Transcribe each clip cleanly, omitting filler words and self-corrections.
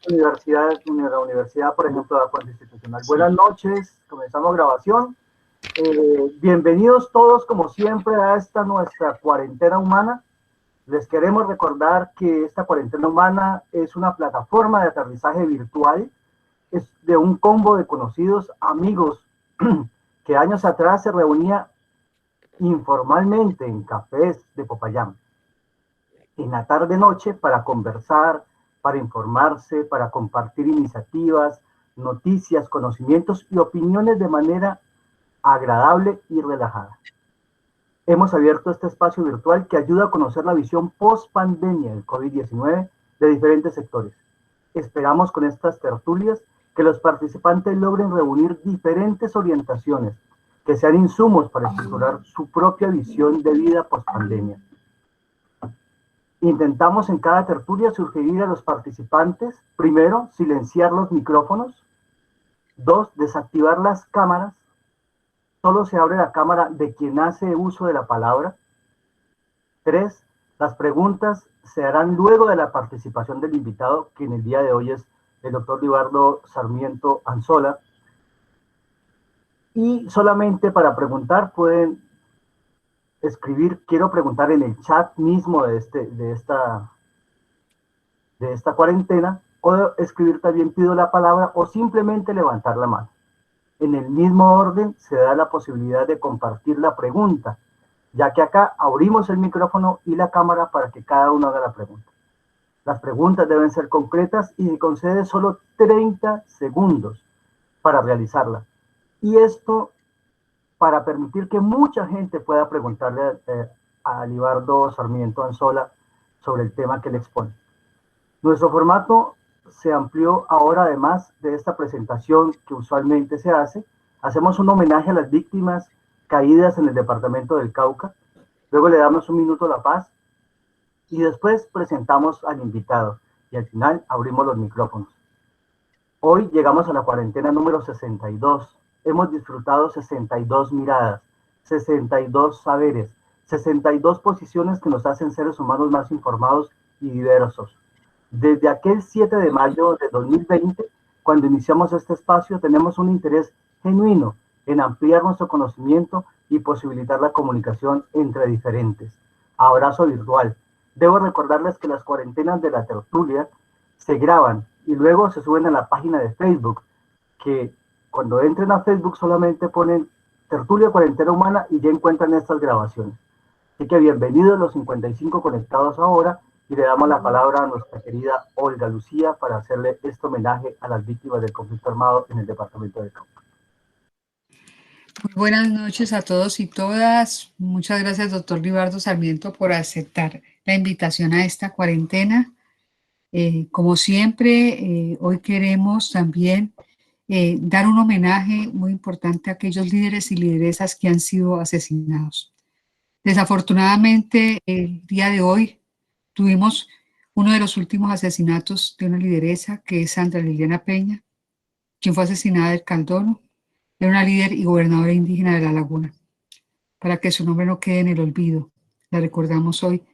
la universidad, por ejemplo, de la Fuente Institucional. Buenas noches, comenzamos grabación. Bienvenidos todos, como siempre, a esta nuestra cuarentena humana. Les queremos recordar que esta cuarentena humana es una plataforma de aterrizaje virtual, es de un combo de conocidos amigos que años atrás se reunía informalmente en cafés de Popayán, en la tarde-noche, para conversar, para informarse, para compartir iniciativas, noticias, conocimientos y opiniones de manera agradable y relajada. Hemos abierto este espacio virtual que ayuda a conocer la visión post-pandemia del COVID-19 de diferentes sectores. Esperamos con estas tertulias que los participantes logren reunir diferentes orientaciones, que sean insumos para estructurar su propia visión de vida post-pandemia. Intentamos en cada tertulia sugerir a los participantes, primero, silenciar los micrófonos, 2, desactivar las cámaras, solo se abre la cámara de quien hace uso de la palabra, 3, las preguntas se harán luego de la participación del invitado, que en el día de hoy es el doctor Libardo Sarmiento Anzola, y solamente para preguntar pueden escribir quiero preguntar en el chat mismo de esta cuarentena, o escribir también pido la palabra, o simplemente levantar la mano. En el mismo orden se da la posibilidad de compartir la pregunta, ya que acá abrimos el micrófono y la cámara para que cada uno haga la pregunta. Las preguntas deben ser concretas y se concede solo 30 segundos para realizarla. Y esto para permitir que mucha gente pueda preguntarle a Libardo Sarmiento Anzola sobre el tema que le expone. Nuestro formato se amplió ahora, además de esta presentación que usualmente se hace. Hacemos un homenaje a las víctimas caídas en el departamento del Cauca, luego le damos un minuto a la paz y después presentamos al invitado y al final abrimos los micrófonos. Hoy llegamos a la cuarentena número 62. Hemos disfrutado 62 miradas, 62 saberes, 62 posiciones que nos hacen seres humanos más informados y diversos. Desde aquel 7 de mayo de 2020, cuando iniciamos este espacio, tenemos un interés genuino en ampliar nuestro conocimiento y posibilitar la comunicación entre diferentes. Abrazo virtual. Debo recordarles que las cuarentenas de la tertulia se graban y luego se suben a la página de Facebook, que cuando entren a Facebook solamente ponen Tertulia Cuarentena Humana y ya encuentran estas grabaciones. Así que bienvenidos los 55 conectados ahora y le damos la palabra a nuestra querida Olga Lucía para hacerle este homenaje a las víctimas del conflicto armado en el departamento de Cauca. Muy buenas noches a todos y todas. Muchas gracias, doctor Libardo Sarmiento, por aceptar la invitación a esta cuarentena. Como siempre, hoy queremos también dar un homenaje muy importante a aquellos líderes y lideresas que han sido asesinados. Desafortunadamente, el día de hoy tuvimos uno de los últimos asesinatos de una lideresa, que es Sandra Liliana Peña, quien fue asesinada del Caldono. Era una líder y gobernadora indígena de La Laguna. Para que su nombre no quede en el olvido, la recordamos hoy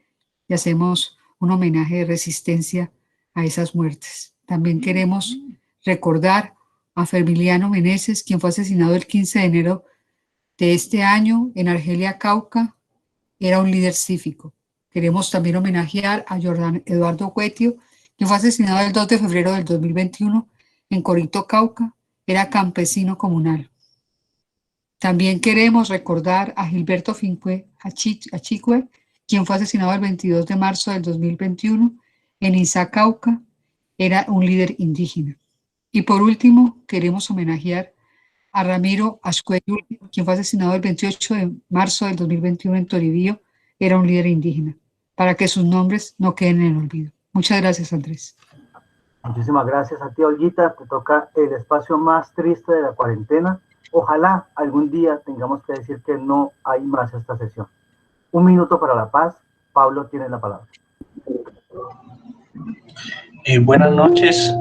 y hacemos un homenaje de resistencia a esas muertes. También queremos recordar a Fermiliano Meneses, quien fue asesinado el 15 de enero de este año en Argelia, Cauca. Era un líder cívico. Queremos también homenajear a Jordán Eduardo Huetio, quien fue asesinado el 2 de febrero del 2021 en Corito, Cauca. Era campesino comunal. También queremos recordar a Gilberto Finque Achicue, quien fue asesinado el 22 de marzo del 2021 en Izá, Cauca. Era un líder indígena. Y por último, queremos homenajear a Ramiro Azcuello, quien fue asesinado el 28 de marzo del 2021 en Toribío. Era un líder indígena, para que sus nombres no queden en el olvido. Muchas gracias, Andrés. Muchísimas gracias a ti, Olguita. Te toca el espacio más triste de la cuarentena. Ojalá algún día tengamos que decir que no hay más esta sesión. Un minuto para la paz. Pablo tiene la palabra. Buenas noches.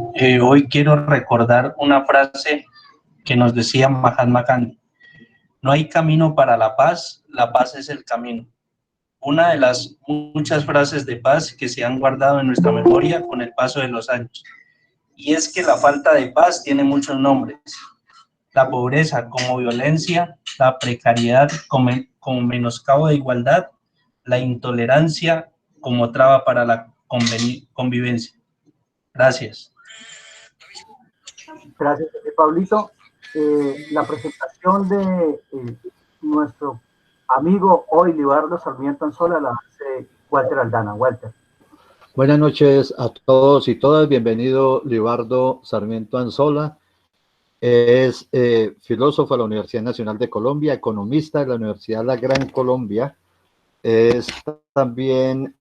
Hoy quiero recordar una frase que nos decía Mahatma Gandhi. No hay camino para la paz es el camino. Una de las muchas frases de paz que se han guardado en nuestra memoria con el paso de los años. y es que la falta de paz tiene muchos nombres. La pobreza como violencia, la precariedad como menoscabo de igualdad, la intolerancia como traba para la convivencia. Gracias. Gracias, Pablito. La presentación de nuestro amigo hoy, Libardo Sarmiento Anzola, la hace Walter Aldana. Walter. Buenas noches a todos y todas. Bienvenido, Libardo Sarmiento Anzola. Es filósofo de la Universidad Nacional de Colombia, economista de la Universidad La Gran Colombia. Es también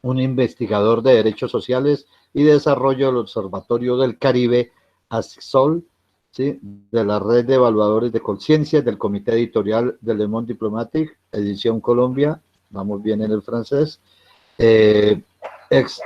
un investigador de derechos sociales y desarrollo del Observatorio del Caribe, ASICSOL, ¿sí?, de la Red de Evaluadores de Conciencia, del Comité Editorial de Le Monde Diplomatique, edición Colombia, vamos bien en el francés, ex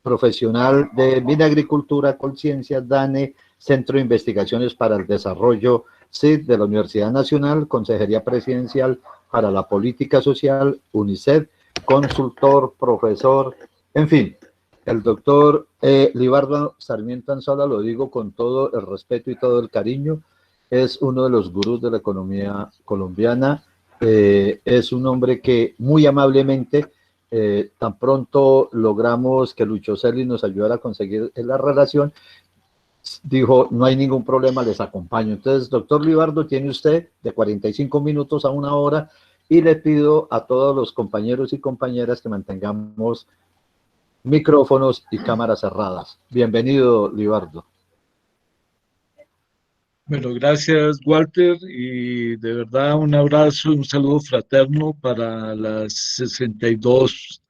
profesional de Minagricultura, Conciencia, DANE, Centro de Investigaciones para el Desarrollo, CID, de la Universidad Nacional, Consejería Presidencial para la Política Social, UNICEF, consultor, profesor, en fin, el doctor Libardo Sarmiento Anzola, lo digo con todo el respeto y todo el cariño, es uno de los gurús de la economía colombiana, es un hombre que muy amablemente, tan pronto logramos que Lucho Celi nos ayudara a conseguir la relación, dijo, no hay ningún problema, les acompaño. Entonces, doctor Libardo, tiene usted de 45 minutos a 1 hora y le pido a todos los compañeros y compañeras que mantengamos micrófonos y cámaras cerradas. Bienvenido, Libardo. Bueno, gracias, Walter, y de verdad un abrazo y un saludo fraterno para las 62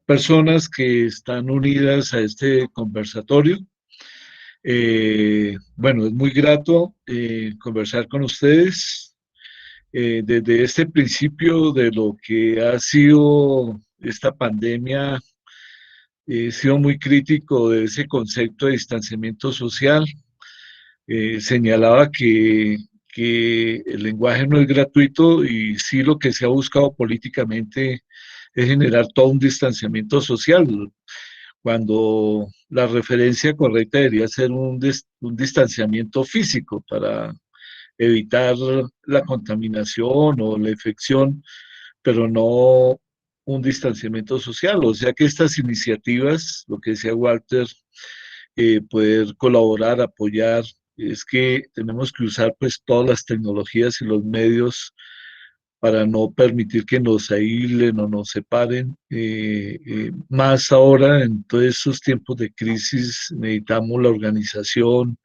personas que están unidas a este conversatorio. Bueno, es muy grato conversar con ustedes desde este principio de lo que ha sido esta pandemia. He sido muy crítico de ese concepto de distanciamiento social. Señalaba que el lenguaje no es gratuito y sí lo que se ha buscado políticamente es generar todo un distanciamiento social, cuando la referencia correcta debería ser un distanciamiento físico para evitar la contaminación o la infección, pero no un distanciamiento social. O sea que estas iniciativas, lo que decía Walter, poder colaborar, apoyar, es que tenemos que usar pues todas las tecnologías y los medios para no permitir que nos aíslen o nos separen. Más ahora, en todos estos tiempos de crisis, necesitamos la organización,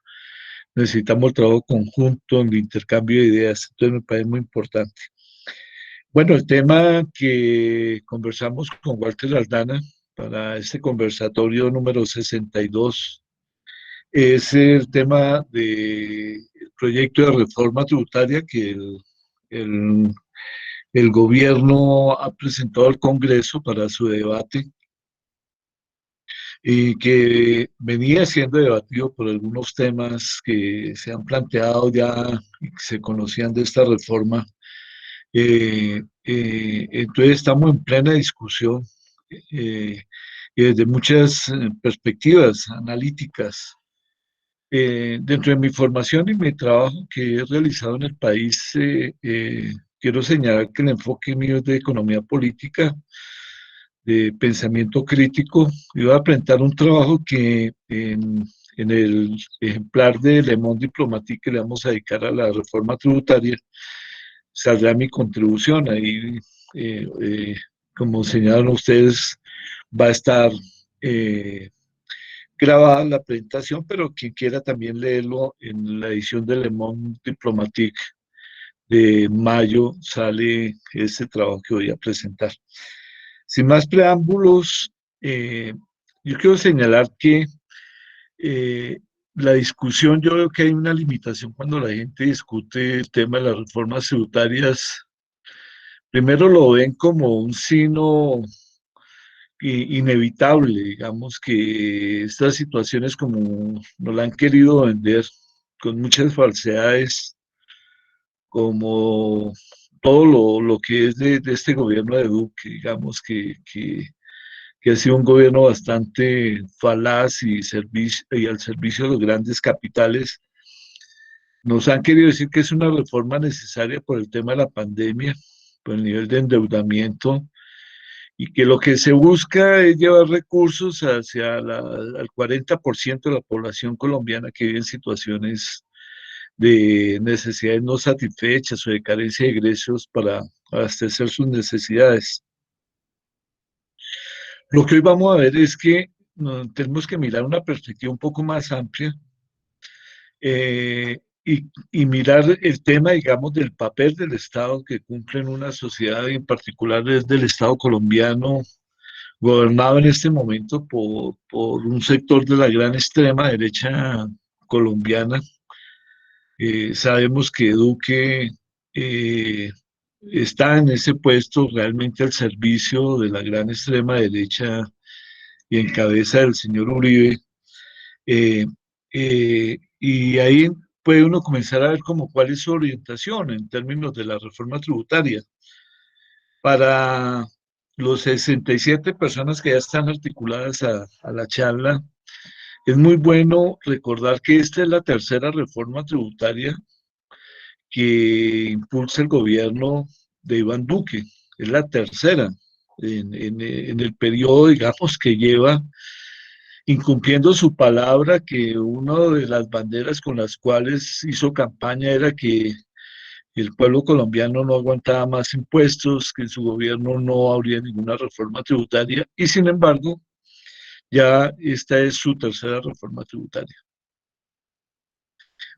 necesitamos el trabajo conjunto, el intercambio de ideas. Entonces me parece muy importante. Bueno, el tema que conversamos con Walter Aldana para este conversatorio número 62 es el tema del proyecto de reforma tributaria que el el gobierno ha presentado al Congreso para su debate y que venía siendo debatido por algunos temas que se han planteado ya y que se conocían de esta reforma. Entonces estamos en plena discusión y desde muchas perspectivas analíticas. Dentro de mi formación y mi trabajo que he realizado en el país, quiero señalar que el enfoque mío es de economía política, de pensamiento crítico. Y voy a presentar un trabajo que en el ejemplar de Le Monde Diplomatique que le vamos a dedicar a la reforma tributaria, saldrá mi contribución. Ahí, como señalaron ustedes, va a estar grabada la presentación, pero quien quiera también leerlo en la edición de Le Monde Diplomatique de mayo sale este trabajo que voy a presentar. Sin más preámbulos, yo quiero señalar que la discusión, yo veo que hay una limitación cuando la gente discute el tema de las reformas tributarias. Primero lo ven como un signo inevitable, digamos que estas situaciones como nos la han querido vender con muchas falsedades, como todo lo que es de este gobierno de Duque, digamos que que ha sido un gobierno bastante falaz y al servicio de los grandes capitales. Nos han querido decir que es una reforma necesaria por el tema de la pandemia, por el nivel de endeudamiento, y que lo que se busca es llevar recursos hacia al 40% de la población colombiana que vive en situaciones de necesidades no satisfechas o de carencia de ingresos para abastecer sus necesidades. Lo que hoy vamos a ver es que tenemos que mirar una perspectiva un poco más amplia, y mirar el tema, digamos, del papel del Estado que cumple en una sociedad, y en particular es del Estado colombiano, gobernado en este momento por un sector de la gran extrema derecha colombiana. Sabemos que Duque está en ese puesto realmente al servicio de la gran extrema derecha y en cabeza del señor Uribe. Y ahí puede uno comenzar a ver como cuál es su orientación en términos de la reforma tributaria. Para los 67 personas que ya están articuladas a la charla, es muy bueno recordar que esta es la tercera reforma tributaria que impulsa el gobierno de Iván Duque. Es la tercera en el periodo, digamos, que lleva incumpliendo su palabra, que una de las banderas con las cuales hizo campaña era que el pueblo colombiano no aguantaba más impuestos, que en su gobierno no habría ninguna reforma tributaria, y sin embargo, ya esta es su tercera reforma tributaria.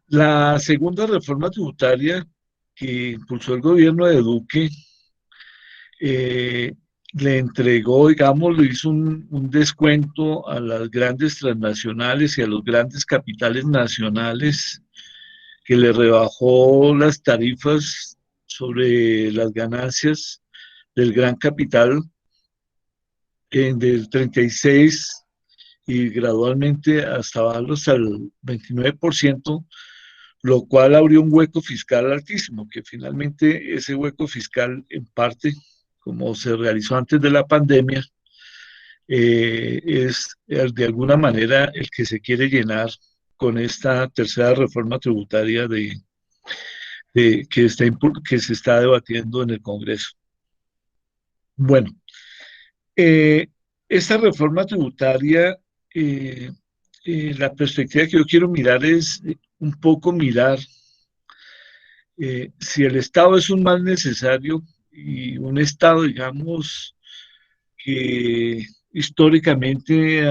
La segunda reforma tributaria que impulsó el gobierno de Duque, le entregó, digamos, le hizo un descuento a las grandes transnacionales y a los grandes capitales nacionales, que le rebajó las tarifas sobre las ganancias del gran capital del 36% y gradualmente hasta bajarlo hasta el 29%, lo cual abrió un hueco fiscal altísimo, que finalmente ese hueco fiscal en parte, como se realizó antes de la pandemia, es de alguna manera el que se quiere llenar con esta tercera reforma tributaria que se está debatiendo en el Congreso. Bueno, esta reforma tributaria, la perspectiva que yo quiero mirar es un poco mirar si el Estado es un mal necesario, y un Estado, digamos, que históricamente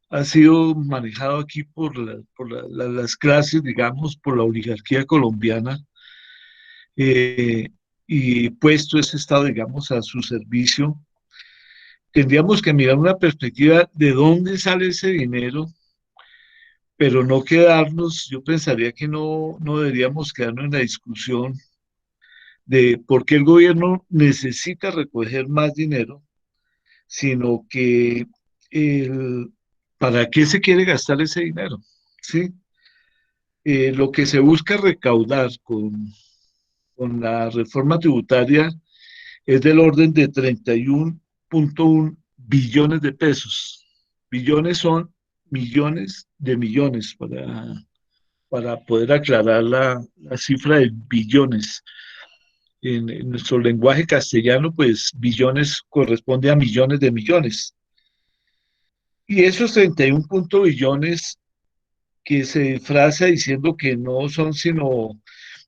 ha sido manejado aquí las clases, digamos, por la oligarquía colombiana, y puesto ese Estado, digamos, a su servicio. Tendríamos que mirar una perspectiva de dónde sale ese dinero, pero no quedarnos, yo pensaría que no deberíamos quedarnos en la discusión de por qué el gobierno necesita recoger más dinero, sino que para qué se quiere gastar ese dinero, ¿sí? Lo que se busca recaudar con la reforma tributaria es del orden de 31.1 billones de pesos. Billones son millones de millones, para poder aclarar la cifra de billones. En nuestro lenguaje castellano, pues billones corresponde a millones de millones. Y esos 31 billones que se disfraza diciendo que no son sino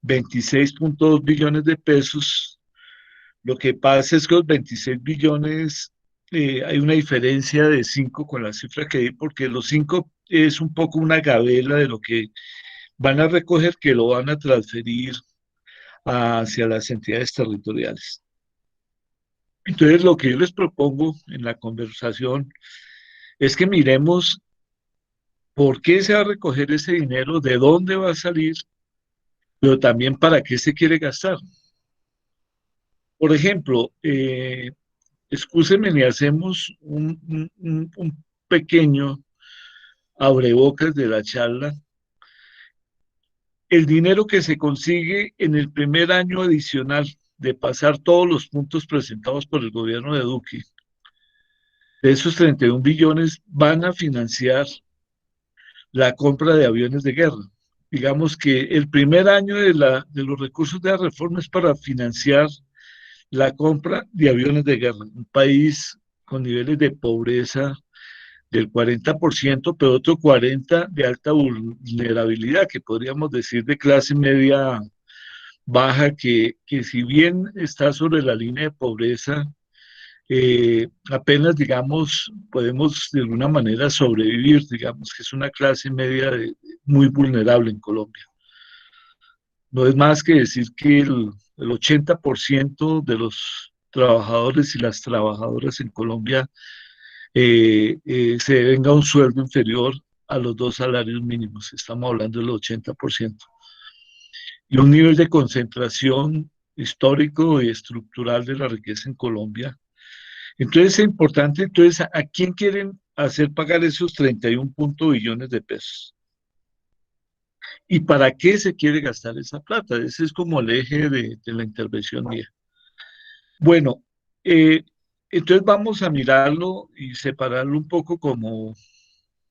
26.2 billones de pesos, lo que pasa es que los 26 billones, hay una diferencia de 5 con la cifra que di, porque los 5 es un poco una gabela de lo que van a recoger, que lo van a transferir hacia las entidades territoriales. Entonces, lo que yo les propongo en la conversación es que miremos por qué se va a recoger ese dinero, de dónde va a salir, pero también para qué se quiere gastar. Por ejemplo, excúsenme y hacemos un pequeño abrebocas de la charla. El dinero que se consigue en el primer año adicional de pasar todos los puntos presentados por el gobierno de Duque, de esos 31 billones van a financiar la compra de aviones de guerra. Digamos que el primer año de los recursos de la reforma es para financiar la compra de aviones de guerra. Un país con niveles de pobreza del 40%, pero otro 40% de alta vulnerabilidad, que podríamos decir de clase media baja, que si bien está sobre la línea de pobreza, apenas, digamos, podemos de alguna manera sobrevivir, digamos que es una clase media muy vulnerable en Colombia. No es más que decir que el 80% de los trabajadores y las trabajadoras en Colombia se venga un sueldo inferior a los 2 salarios mínimos, estamos hablando del 80%. Y un nivel de concentración histórico y estructural de la riqueza en Colombia. Entonces es importante, entonces, ¿a quién quieren hacer pagar esos 31 billones de pesos? ¿Y para qué se quiere gastar esa plata? Ese es como el eje de la intervención mía. Bueno, entonces vamos a mirarlo y separarlo un poco como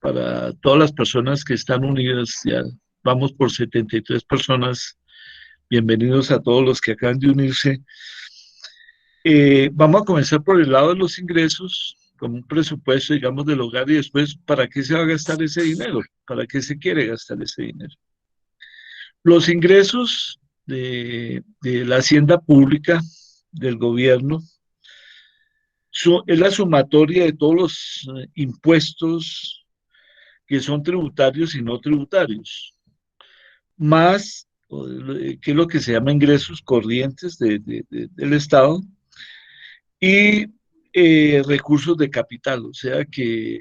para todas las personas que están unidas. Ya vamos por 73 personas. Bienvenidos a todos los que acaban de unirse. Vamos a comenzar por el lado de los ingresos, como un presupuesto, digamos, del hogar, y después, ¿para qué se va a gastar ese dinero? ¿Para qué se quiere gastar ese dinero? Los ingresos de la hacienda pública del gobierno es la sumatoria de todos los impuestos que son tributarios y no tributarios, más, que es lo que se llama ingresos corrientes del Estado, y recursos de capital, o sea que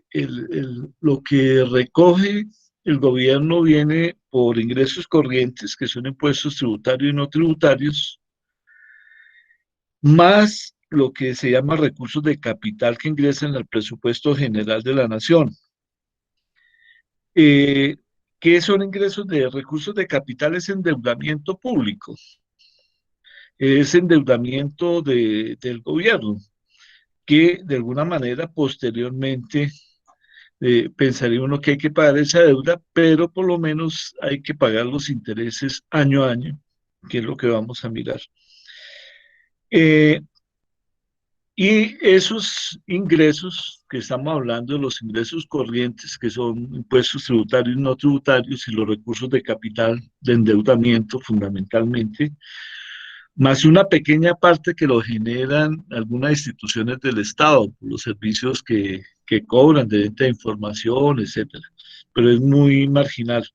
lo que recoge el gobierno viene por ingresos corrientes, que son impuestos tributarios y no tributarios, más lo que se llama recursos de capital que ingresan al presupuesto general de la nación. ¿Qué son ingresos de recursos de capital? Es endeudamiento público, es endeudamiento del gobierno, que de alguna manera posteriormente pensaría uno que hay que pagar esa deuda, pero por lo menos hay que pagar los intereses año a año, que es lo que vamos a mirar. Y esos ingresos que estamos hablando, de los ingresos corrientes, que son impuestos tributarios y no tributarios, y los recursos de capital, de endeudamiento fundamentalmente, más una pequeña parte que lo generan algunas instituciones del Estado, los servicios que cobran de venta de información, etcétera, pero es muy marginal.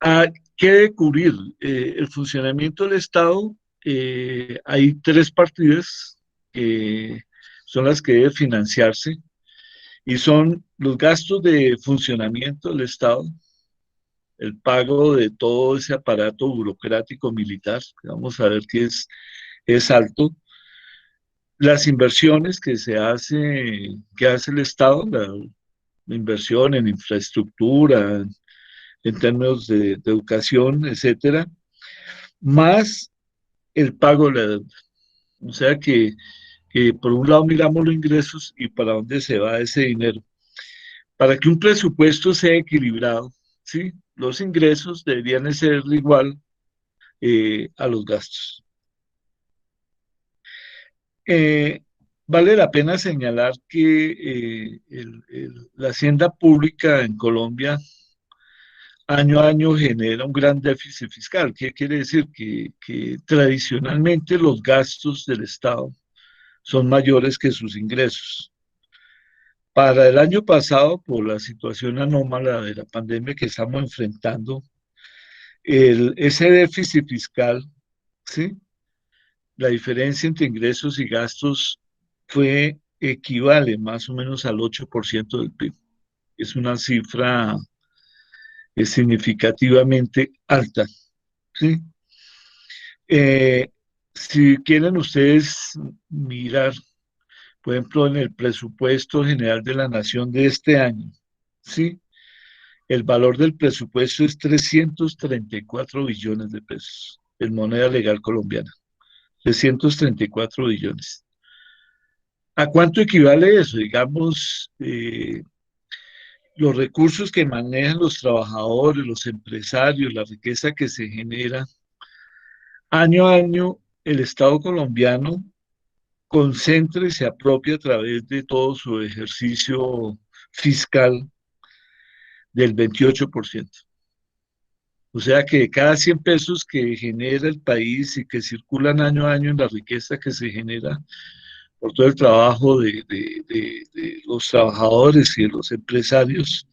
¿Qué debe cubrir? El funcionamiento del Estado, hay 3 partidas que son las que deben financiarse, y son los gastos de funcionamiento del Estado, el pago de todo ese aparato burocrático militar, que vamos a ver que es alto, las inversiones que hace el Estado, la inversión en infraestructura, en términos de educación, etcétera, más el pago de la deuda. O sea que por un lado miramos los ingresos y para dónde se va ese dinero. Para que un presupuesto sea equilibrado, ¿sí? Los ingresos deberían ser igual a los gastos. Vale la pena señalar que la hacienda pública en Colombia año a año genera un gran déficit fiscal. ¿Qué quiere decir? Que tradicionalmente los gastos del Estado son mayores que sus ingresos. Para el año pasado, por la situación anómala de la pandemia que estamos enfrentando, ese déficit fiscal, ¿sí? La diferencia entre ingresos y gastos equivale más o menos al 8% del PIB. Es una cifra significativamente alta, ¿sí? Si quieren ustedes mirar, por ejemplo, en el presupuesto general de la Nación de este año, ¿sí? El valor del presupuesto es 334 billones de pesos en moneda legal colombiana. 334 billones. ¿A cuánto equivale eso? Digamos, los recursos que manejan los trabajadores, los empresarios, la riqueza que se genera, año a año el Estado colombiano concentra y se apropia a través de todo su ejercicio fiscal del 28%. O sea que de cada 100 pesos que genera el país y que circulan año a año en la riqueza que se genera por todo el trabajo de los trabajadores y de los empresarios,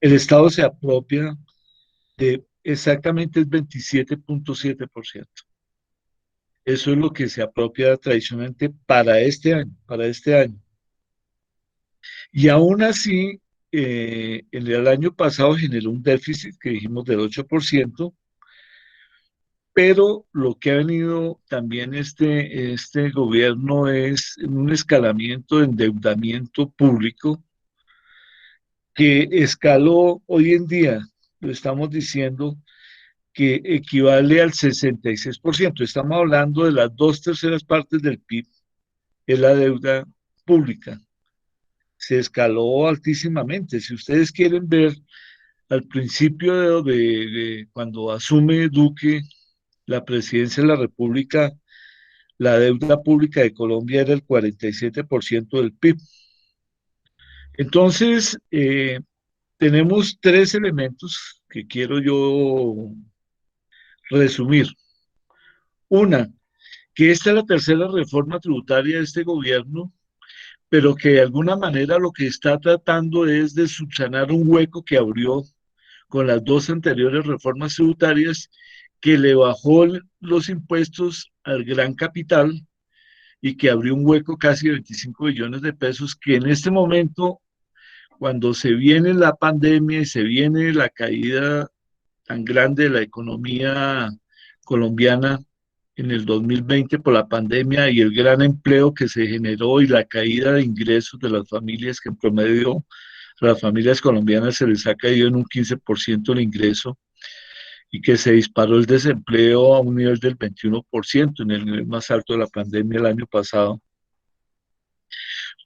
el Estado se apropia de exactamente el 27.7%. Eso es lo que se apropia tradicionalmente para este año, para este año. Y aún así, en el año pasado generó un déficit que dijimos del 8%, pero lo que ha venido también este gobierno es un escalamiento de endeudamiento público que escaló hoy en día, lo estamos diciendo, que equivale al 66%. Estamos hablando de las 2/3 partes del PIB, es la deuda pública. Se escaló altísimamente. Si ustedes quieren ver, al principio de cuando asume Duque la presidencia de la República, la deuda pública de Colombia era el 47% del PIB. Entonces, tenemos tres elementos que quiero yo resumir. Una, que esta es la tercera reforma tributaria de este gobierno, pero que de alguna manera lo que está tratando es de subsanar un hueco que abrió con las dos anteriores reformas tributarias, que le bajó los impuestos al gran capital y que abrió un hueco casi de 25 billones de pesos, que en este momento, cuando se viene la pandemia y se viene la caída tan grande de la economía colombiana en el 2020 por la pandemia y el gran empleo que se generó y la caída de ingresos de las familias, que en promedio a las familias colombianas se les ha caído en un 15% el ingreso, y que se disparó el desempleo a un nivel del 21%, en el nivel más alto de la pandemia el año pasado.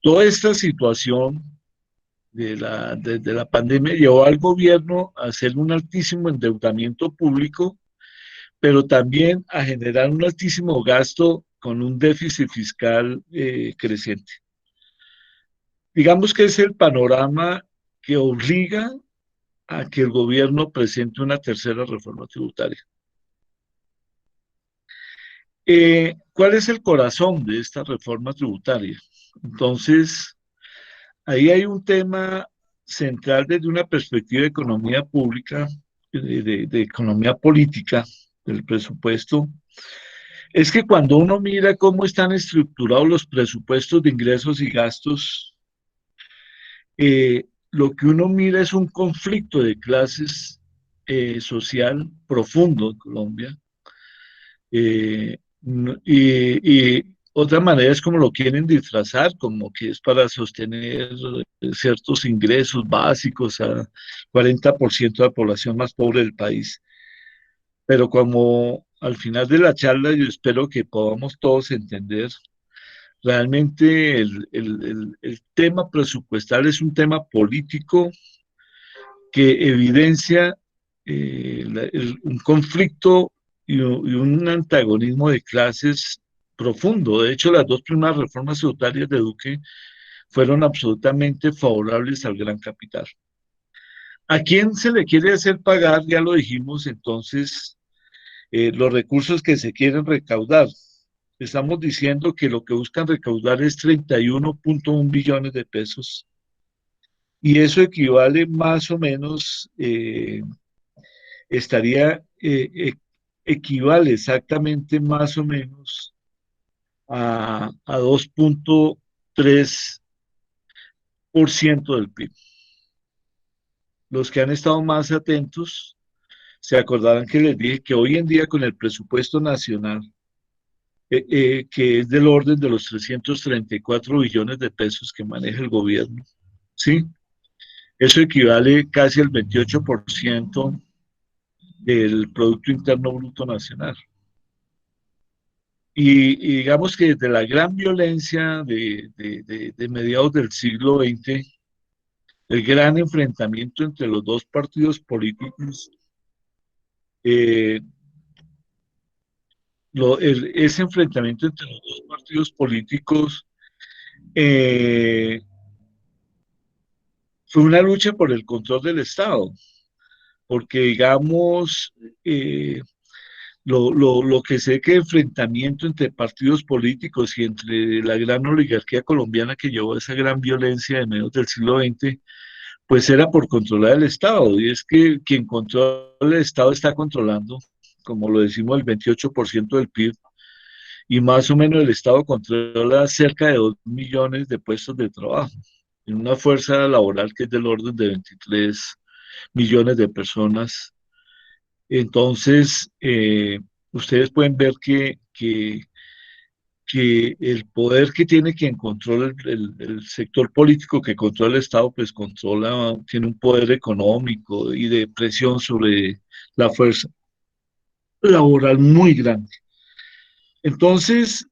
Toda esta situación de la pandemia llevó al gobierno a hacer un altísimo endeudamiento público, pero también a generar un altísimo gasto con un déficit fiscal creciente. Digamos que es el panorama que obliga a que el gobierno presente una tercera reforma tributaria. ¿Cuál es el corazón de esta reforma tributaria? Entonces, ahí hay un tema central desde una perspectiva de economía pública, de economía política, del presupuesto. Es que cuando uno mira cómo están estructurados los presupuestos de ingresos y gastos, lo que uno mira es un conflicto de clases social profundo en Colombia. Y otra manera es como lo quieren disfrazar, como que es para sostener ciertos ingresos básicos a 40% de la población más pobre del país. Pero como al final de la charla yo espero que podamos todos entender, realmente el tema presupuestal es un tema político que evidencia un conflicto y un antagonismo de clases profundo. De hecho, las dos primeras reformas tributarias de Duque fueron absolutamente favorables al gran capital. ¿A quién se le quiere hacer pagar? Ya lo dijimos, entonces, los recursos que se quieren recaudar. Estamos diciendo que lo que buscan recaudar es 31.1 billones de pesos, y eso equivale más o menos, equivale exactamente más o menos a 2.3% del PIB. Los que han estado más atentos se acordarán que les dije que hoy en día con el presupuesto nacional, que es del orden de los 334 billones de pesos que maneja el gobierno, ¿sí? Eso equivale casi al 28% del Producto Interno Bruto Nacional. Y digamos que desde la gran violencia de mediados del siglo XX, el gran enfrentamiento entre los dos partidos políticos, eh, ese enfrentamiento entre los dos partidos políticos eh, fue una lucha por el control del Estado, porque digamos, lo que sé que enfrentamiento entre partidos políticos y entre la gran oligarquía colombiana que llevó esa gran violencia de mediados del siglo XX, pues era por controlar el Estado, y es que quien controla el Estado está controlando, como lo decimos, el 28% del PIB, y más o menos el Estado controla cerca de 2 millones de puestos de trabajo, en una fuerza laboral que es del orden de 23 millones de personas. Entonces, ustedes pueden ver que el poder que tiene quien controla el sector político que controla el Estado, pues controla, tiene un poder económico y de presión sobre la fuerza laboral muy grande. Entonces,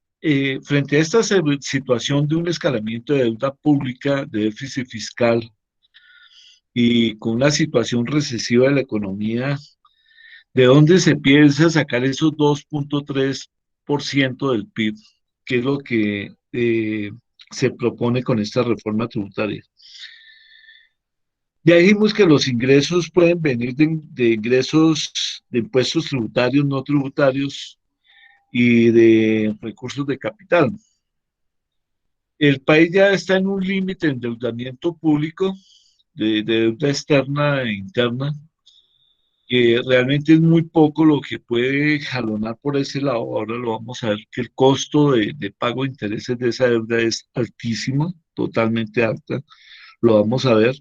frente a esta situación de un escalamiento de deuda pública, de déficit fiscal y con una situación recesiva de la economía, ¿de dónde se piensa sacar esos 2,3% del PIB? ¿Qué es lo que se propone con esta reforma tributaria? Ya dijimos que los ingresos pueden venir de ingresos de impuestos tributarios, no tributarios y de recursos de capital. El país ya está en un límite de endeudamiento público, de deuda externa e interna, que realmente es muy poco lo que puede jalonar por ese lado. Ahora lo vamos a ver que el costo de pago de intereses de esa deuda es altísimo, totalmente alta, lo vamos a ver.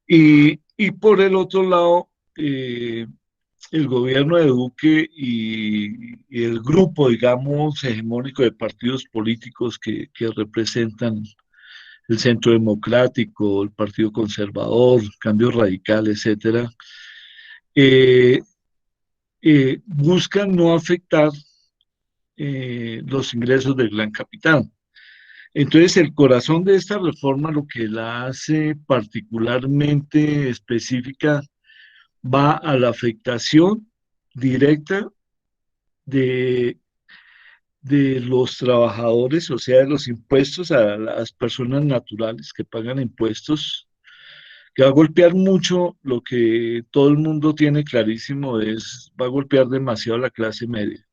Y por el otro lado, el gobierno de Duque y el grupo, digamos, hegemónico de partidos políticos que representan el Centro Democrático, el Partido Conservador, Cambio Radical, etcétera, eh, buscan no afectar los ingresos del gran capital. Entonces, el corazón de esta reforma, lo que la hace particularmente específica, va a la afectación directa de, de los trabajadores, o sea, de los impuestos a las personas naturales que pagan impuestos, que va a golpear mucho lo que todo el mundo tiene clarísimo, va a golpear demasiado a la clase media.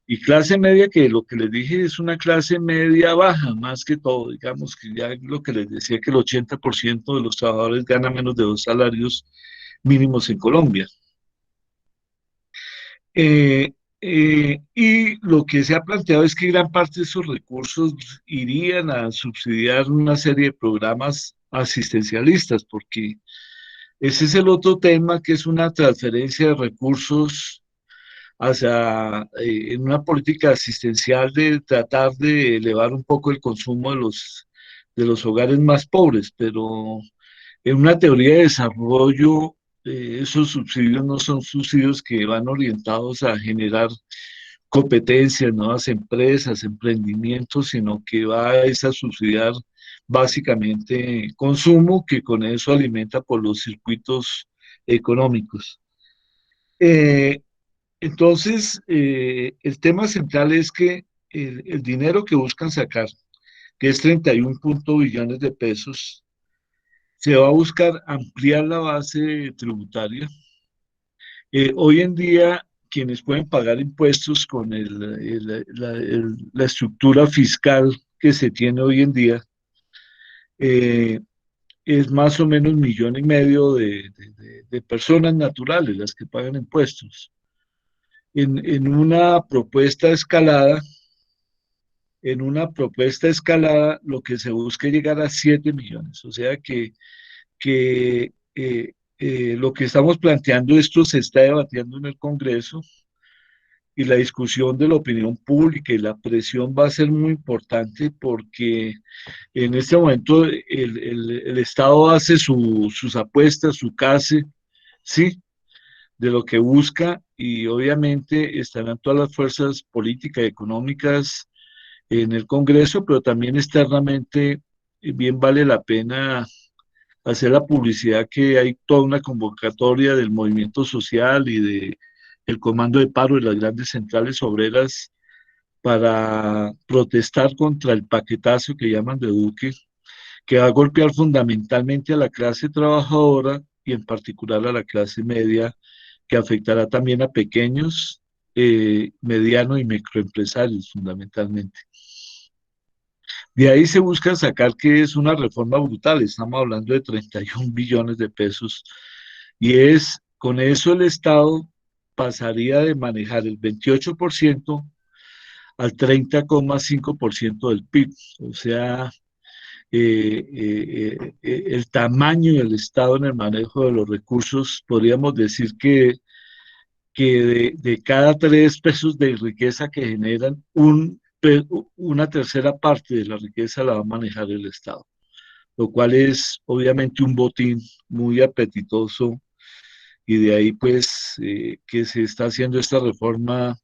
Y clase media que lo que les dije es una clase media baja, más que todo, digamos que ya lo que les decía que el 80% de los trabajadores gana menos de 2 salarios mínimos en Colombia. Y lo que se ha planteado es que gran parte de esos recursos irían a subsidiar una serie de programas asistencialistas, porque ese es el otro tema, que es una transferencia de recursos hacia en una política asistencial de tratar de elevar un poco el consumo de los hogares más pobres, pero en una teoría de desarrollo, esos subsidios no son subsidios que van orientados a generar competencias, nuevas empresas, emprendimientos, sino que va a subsidiar básicamente consumo, que con eso alimenta por los circuitos económicos. Eh, entonces, el tema central es que el dinero que buscan sacar, que es 31 billones de pesos, se va a buscar ampliar la base tributaria. Hoy en día, quienes pueden pagar impuestos con la estructura fiscal que se tiene hoy en día, eh, es más o menos 1,5 millones de personas naturales las que pagan impuestos. En una propuesta escalada, lo que se busca es llegar a 7 millones, o sea que lo que estamos planteando, esto se está debatiendo en el Congreso, y la discusión de la opinión pública y la presión va a ser muy importante, porque en este momento el Estado hace sus apuestas, su CASE, ¿sí? de lo que busca, y obviamente estarán todas las fuerzas políticas y económicas en el Congreso, pero también externamente bien vale la pena hacer la publicidad que hay toda una convocatoria del movimiento social y de el comando de paro de las grandes centrales obreras para protestar contra el paquetazo que llaman de Duque, que va a golpear fundamentalmente a la clase trabajadora y en particular a la clase media, que afectará también a pequeños, medianos y microempresarios fundamentalmente. De ahí se busca sacar que es una reforma brutal, estamos hablando de 31 billones de pesos, y es, con eso el Estado pasaría de manejar el 28% al 30,5% del PIB, o sea, el tamaño del Estado en el manejo de los recursos, podríamos decir que de cada 3 pesos de riqueza que generan, una tercera parte de la riqueza la va a manejar el Estado, lo cual es obviamente un botín muy apetitoso, y de ahí pues que se está haciendo esta reforma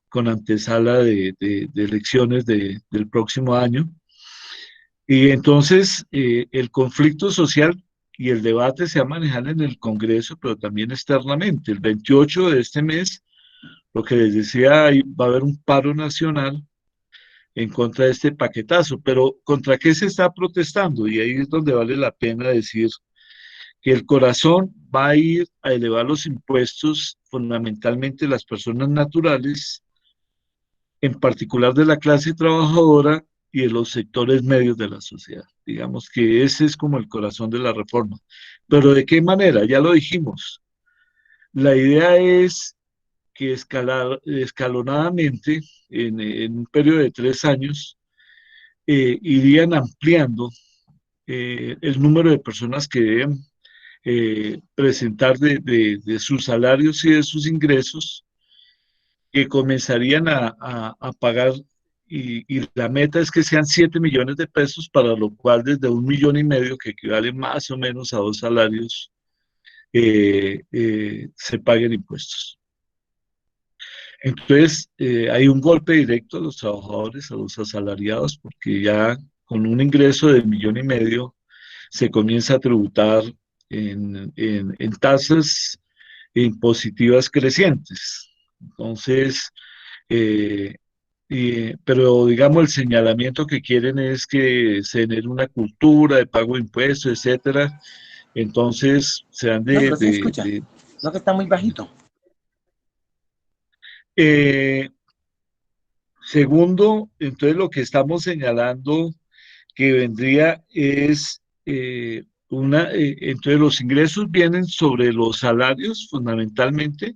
con antesala de elecciones del próximo año. Y entonces el conflicto social y el debate se va a manejar en el Congreso, pero también externamente. El 28 de este mes, lo que les decía, va a haber un paro nacional en contra de este paquetazo, pero ¿contra qué se está protestando? Y ahí es donde vale la pena decir que el corazón va a ir a elevar los impuestos, fundamentalmente las personas naturales, en particular de la clase trabajadora y de los sectores medios de la sociedad. Digamos que ese es como el corazón de la reforma. Pero ¿de qué manera? Ya lo dijimos. La idea es que escalonadamente, en un periodo de 3 años, irían ampliando el número de personas que deben presentar de sus salarios y de sus ingresos, que comenzarían a pagar, y la meta es que sean 7 millones de pesos, para lo cual desde 1,5 millones, que equivale más o menos a 2 salarios, se paguen impuestos. Entonces, hay un golpe directo a los trabajadores, a los asalariados, porque ya con un ingreso de 1,5 millones se comienza a tributar en tasas impositivas crecientes. Entonces, pero digamos, el señalamiento que quieren es que se genere una cultura de pago de impuestos, etcétera. Entonces, se dan No, pero se escucha. No, que está muy bajito. Segundo, entonces lo que estamos señalando que vendría es entonces los ingresos vienen sobre los salarios fundamentalmente,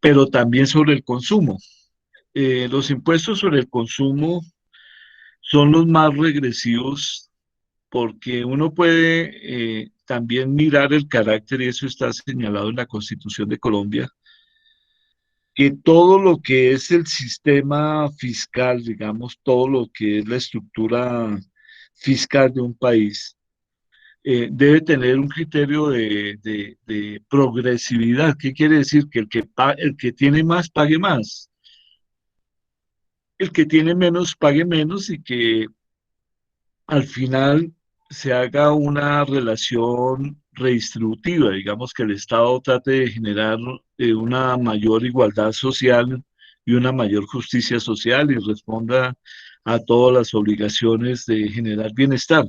pero también sobre el consumo. Los impuestos sobre el consumo son los más regresivos, porque uno puede también mirar el carácter, y eso está señalado en la Constitución de Colombia, que todo lo que es el sistema fiscal, digamos, todo lo que es la estructura fiscal de un país, debe tener un criterio de progresividad. ¿Qué quiere decir? Que el que tiene más pague más, el que tiene menos pague menos, y que al final se haga una relación redistributiva, digamos, que el Estado trate de generar una mayor igualdad social y una mayor justicia social, y responda a todas las obligaciones de generar bienestar,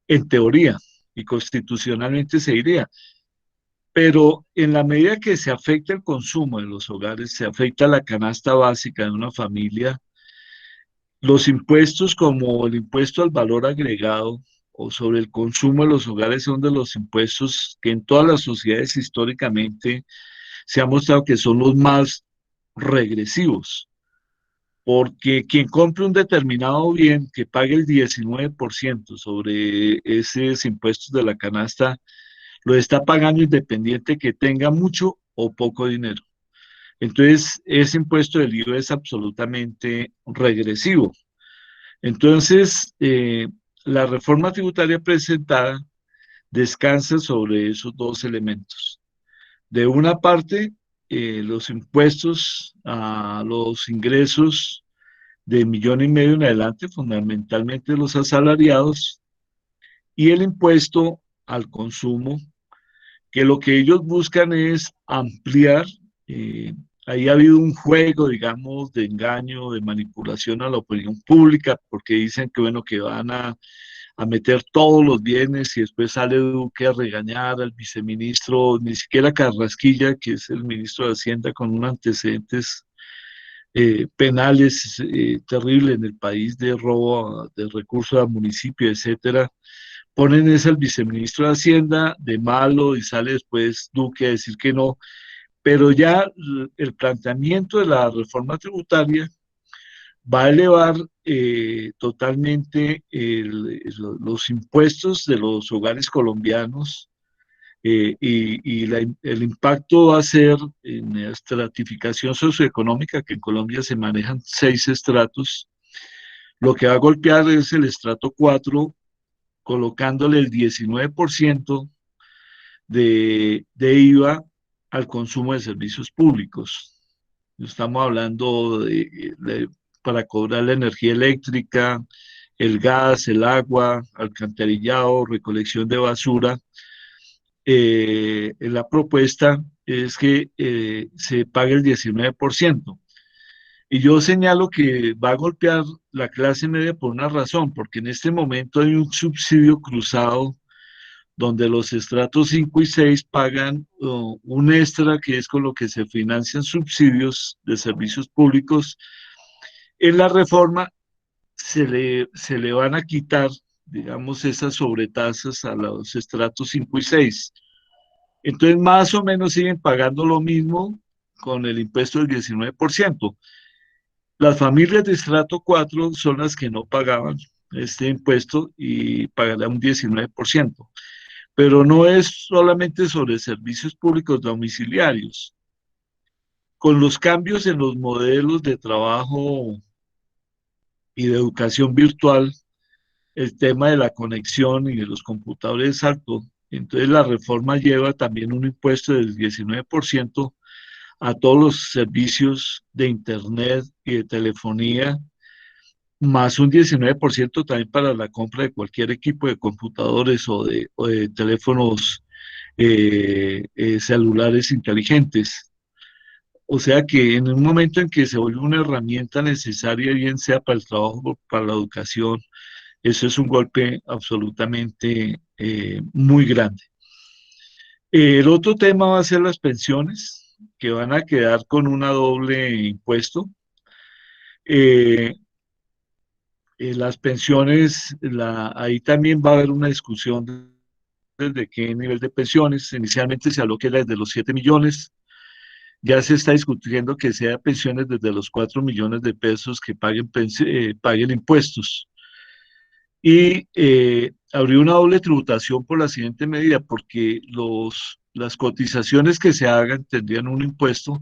en teoría, y constitucionalmente se diría. Pero en la medida que se afecta el consumo en los hogares, se afecta la canasta básica de una familia, los impuestos, como el impuesto al valor agregado o sobre el consumo de los hogares, son de los impuestos que en todas las sociedades históricamente se ha mostrado que son los más regresivos, porque quien compre un determinado bien que pague el 19% sobre esos impuestos de la canasta, lo está pagando independiente que tenga mucho o poco dinero. Entonces, ese impuesto del IVA es absolutamente regresivo. Entonces, la reforma tributaria presentada descansa sobre esos dos elementos. De una parte, los impuestos a los ingresos de 1,5 millones en adelante, fundamentalmente los asalariados, y el impuesto al consumo, que lo que ellos buscan es ampliar. eh, Ahí ha habido un juego, digamos, de engaño, de manipulación a la opinión pública, porque dicen que, bueno, que van a meter todos los bienes y después sale Duque a regañar al viceministro, ni siquiera Carrasquilla, que es el ministro de Hacienda con unos antecedentes penales terribles en el país de robo de recursos al municipio, etcétera. Ponen ese al viceministro de Hacienda de malo y sale después Duque a decir que no, pero ya el planteamiento de la reforma tributaria va a elevar totalmente los impuestos de los hogares colombianos, el impacto va a ser en la estratificación socioeconómica, que en Colombia se manejan 6 estratos. Lo que va a golpear es el estrato 4, colocándole el 19% de IVA al consumo de servicios públicos. Estamos hablando para cobrar la energía eléctrica, el gas, el agua, alcantarillado, recolección de basura. La propuesta es que se pague el 19%. Y yo señalo que va a golpear la clase media por una razón, porque en este momento hay un subsidio cruzado donde los estratos 5 y 6 pagan un extra que es con lo que se financian subsidios de servicios públicos. En la reforma se le van a quitar, digamos, esas sobretasas a los estratos 5 y 6. Entonces, más o menos siguen pagando lo mismo con el impuesto del 19%. Las familias de estrato 4 son las que no pagaban este impuesto y pagarán un 19%. Pero no es solamente sobre servicios públicos domiciliarios. Con los cambios en los modelos de trabajo y de educación virtual, el tema de la conexión y de los computadores es alto. Entonces la reforma lleva también un impuesto del 19% a todos los servicios de internet y de telefonía, más un 19% también para la compra de cualquier equipo de computadores o de teléfonos celulares inteligentes. O sea que en un momento en que se vuelve una herramienta necesaria, bien sea para el trabajo o para la educación, eso es un golpe absolutamente muy grande. El otro tema va a ser las pensiones, que van a quedar con una doble impuesto. Eh, las pensiones, ahí también va a haber una discusión de qué nivel de pensiones. Inicialmente se habló que era desde los 7 millones, ya se está discutiendo que sea pensiones desde los 4 millones de pesos que paguen impuestos. Y abrió una doble tributación por la siguiente medida, porque las cotizaciones que se hagan tendrían un impuesto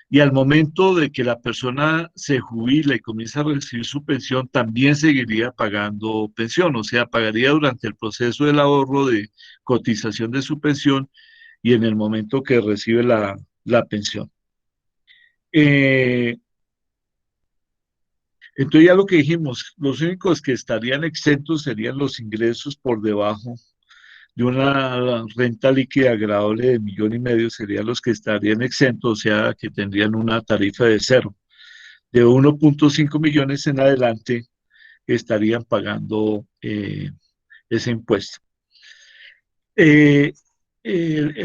y al momento de que la persona se jubila y comienza a recibir su pensión, también seguiría pagando pensión, o sea, pagaría durante el proceso del ahorro de cotización de su pensión y en el momento que recibe la pensión. Entonces ya lo que dijimos, los únicos que estarían exentos serían los ingresos por debajo de una renta líquida agradable de 1,5 millones, serían los que estarían exentos, o sea, que tendrían una tarifa de cero. De 1,5 millones en adelante estarían pagando ese impuesto. El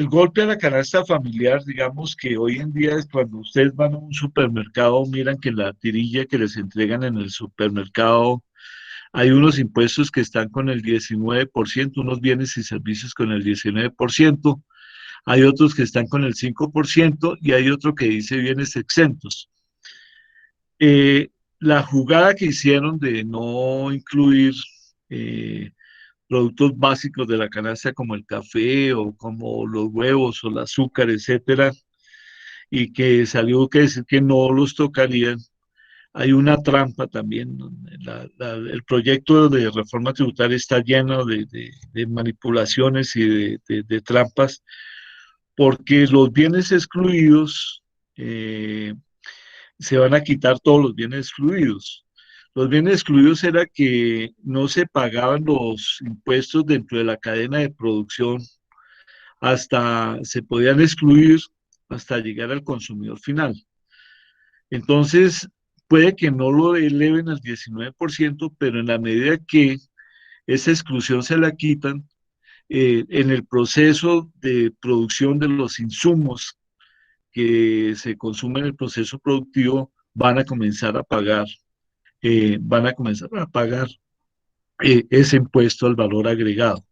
golpe a la canasta familiar, digamos que hoy en día es cuando ustedes van a un supermercado, miran que la tirilla que les entregan en el supermercado, hay unos impuestos que están con el 19%, unos bienes y servicios con el 19%, hay otros que están con el 5% y hay otro que dice bienes exentos. La jugada que hicieron de no incluir productos básicos de la canasta como el café o como los huevos o el azúcar, etcétera, y que salió que decir que no los tocarían. Hay una trampa también. El proyecto de reforma tributaria está lleno de manipulaciones y de trampas, porque los bienes excluidos, se van a quitar todos los bienes excluidos. Los bienes excluidos era que no se pagaban los impuestos dentro de la cadena de producción, hasta se podían excluir hasta llegar al consumidor final. Entonces, puede que no lo eleven al 19%, pero en la medida que esa exclusión se la quitan, en el proceso de producción de los insumos que se consumen en el proceso productivo, van a comenzar a pagar, ese impuesto al valor agregado.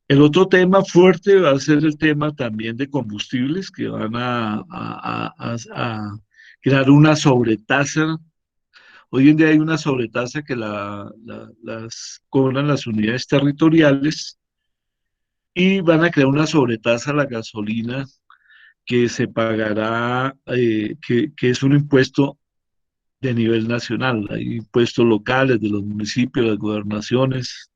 El otro tema fuerte va a ser el tema también de combustibles, que van a crear una sobretasa. Hoy en día hay una sobretasa que las cobran las unidades territoriales, y van a crear una sobretasa a la gasolina que se pagará, que es un impuesto de nivel nacional. Hay impuestos locales de los municipios, las gobernaciones,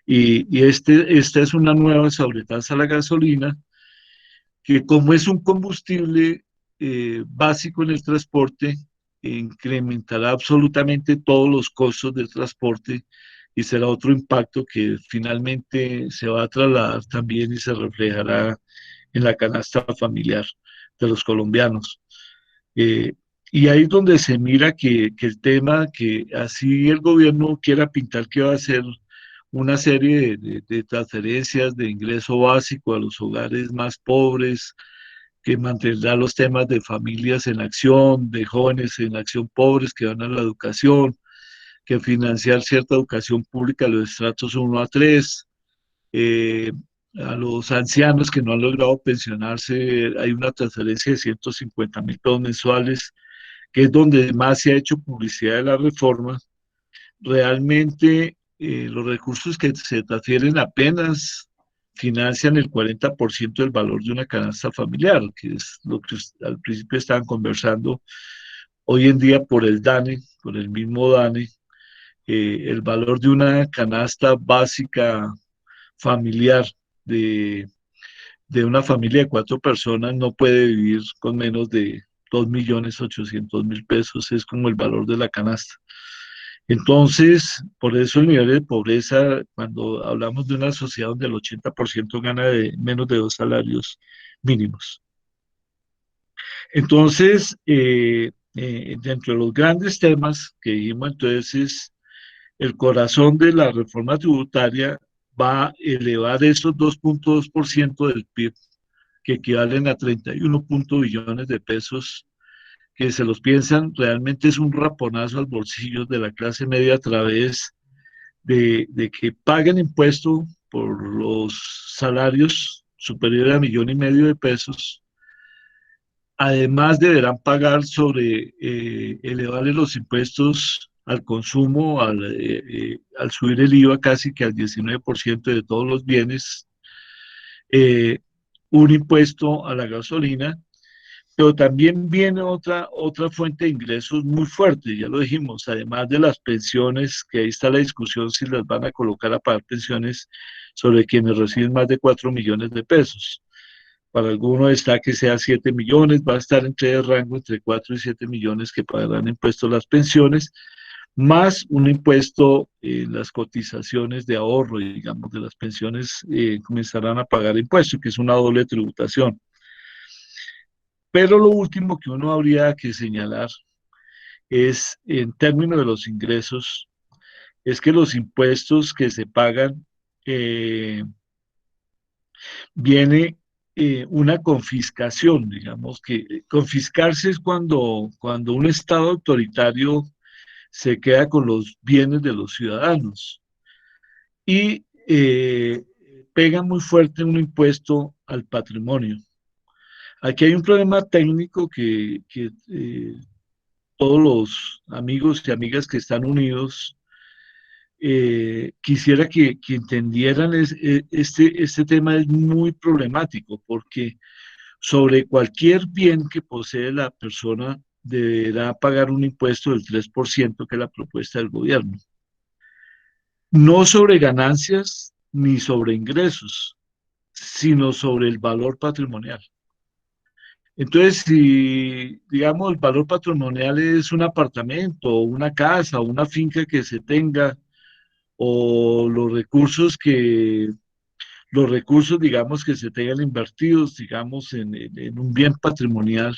y esta es una nueva sobretasa a la gasolina, que como es un combustible básico en el transporte, incrementará absolutamente todos los costos del transporte, y será otro impacto que finalmente se va a trasladar también y se reflejará en la canasta familiar de los colombianos. Eh, y ahí es donde se mira que el tema, que así el gobierno quiera pintar que va a ser una serie de transferencias de ingreso básico a los hogares más pobres, que mantendrá los temas de familias en acción, de jóvenes en acción pobres que van a la educación, que financiar cierta educación pública a los estratos 1 a 3, eh, a los ancianos que no han logrado pensionarse, hay una transferencia de 150.000 pesos mensuales, que es donde más se ha hecho publicidad de la reforma. Realmente los recursos que se transfieren apenas financian el 40% del valor de una canasta familiar, que es lo que al principio estaban conversando. Hoy en día, por el DANE, por el mismo DANE, el valor de una canasta básica familiar de, de una familia de 4 personas no puede vivir con menos de 2.800.000 pesos, es como el valor de la canasta. Entonces, por eso el nivel de pobreza, cuando hablamos de una sociedad donde el 80% gana de menos de 2 salarios mínimos. Entonces, dentro de los grandes temas que dijimos, entonces, el corazón de la reforma tributaria va a elevar esos 2.2% del PIB, que equivalen a 31 billones de pesos, que se los piensan, realmente es un raponazo al bolsillo de la clase media, a través de que paguen impuesto por los salarios superiores a 1,5 millones de pesos. Además deberán pagar sobre elevarle los impuestos al consumo, al subir el IVA casi que al 19% de todos los bienes, un impuesto a la gasolina. Pero también viene otra fuente de ingresos muy fuerte, ya lo dijimos, además de las pensiones, que ahí está la discusión si las van a colocar a pagar pensiones sobre quienes reciben más de 4 millones de pesos. Para algunos está que sea 7 millones, va a estar entre el rango entre 4 y 7 millones que pagarán impuestos las pensiones, más un impuesto en las cotizaciones de ahorro, y digamos de las pensiones, comenzarán a pagar impuestos, que es una doble tributación. Pero lo último que uno habría que señalar es, en términos de los ingresos, es que los impuestos que se pagan, viene una confiscación, digamos que confiscarse es cuando un Estado autoritario se queda con los bienes de los ciudadanos, y pega muy fuerte un impuesto al patrimonio. Aquí hay un problema técnico que todos los amigos y amigas que están unidos, quisiera que entendieran. Este tema es muy problemático, porque sobre cualquier bien que posee la persona deberá pagar un impuesto del 3%, que es la propuesta del gobierno. No sobre ganancias ni sobre ingresos, sino sobre el valor patrimonial. Entonces, si, digamos, el valor patrimonial es un apartamento, o una casa, o una finca que se tenga, o los recursos, digamos, que se tengan invertidos, digamos, en un bien patrimonial,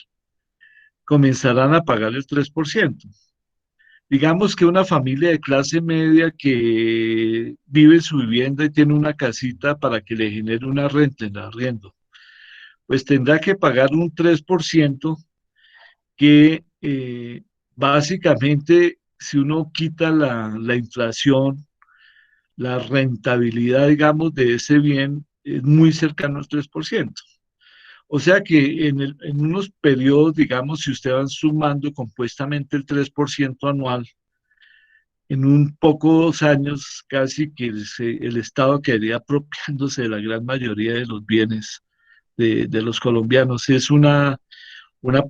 comenzarán a pagar el 3%. Digamos que una familia de clase media que vive en su vivienda y tiene una casita para que le genere una renta en arriendo, pues tendrá que pagar un 3% que básicamente, si uno quita la inflación, la rentabilidad, digamos, de ese bien es muy cercano al 3%. O sea que en unos periodos, digamos, si usted va sumando compuestamente el 3% anual, en un pocos años casi que el Estado quedaría apropiándose de la gran mayoría de los bienes de los colombianos. Es una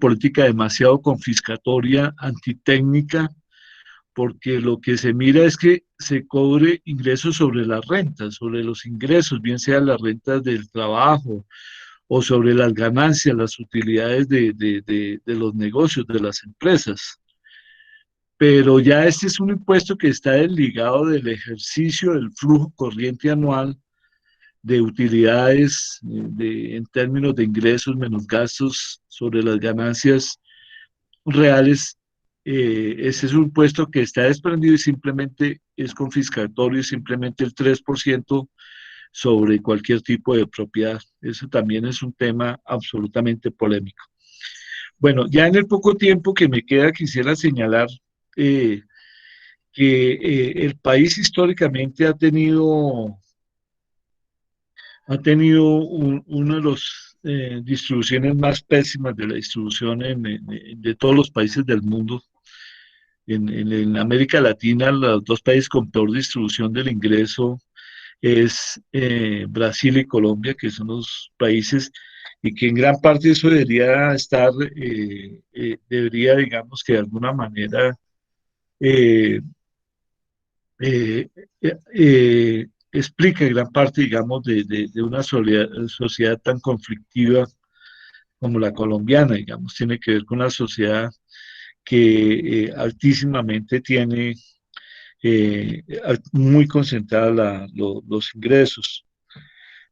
política demasiado confiscatoria, antitécnica, porque lo que se mira es que se cobre ingresos sobre las rentas, sobre los ingresos, bien sean las rentas del trabajo o sobre las ganancias, las utilidades de los negocios, de las empresas. Pero ya este es un impuesto que está desligado del ejercicio del flujo corriente anual de utilidades en términos de ingresos menos gastos sobre las ganancias reales. Ese es un impuesto que está desprendido y simplemente es confiscatorio, simplemente el 3% sobre cualquier tipo de propiedad. Eso también es un tema absolutamente polémico. Bueno, ya en el poco tiempo que me queda, quisiera señalar eh, que el país históricamente ha tenido una de las distribuciones más pésimas de la distribución de todos los países del mundo. En América Latina, los dos países con peor distribución del ingreso es Brasil y Colombia, que son los países, y que en gran parte eso debería, digamos que de alguna manera, eh, eh, explica gran parte, digamos, de una sociedad tan conflictiva como la colombiana, digamos, tiene que ver con una sociedad que altísimamente tiene muy concentrada los ingresos.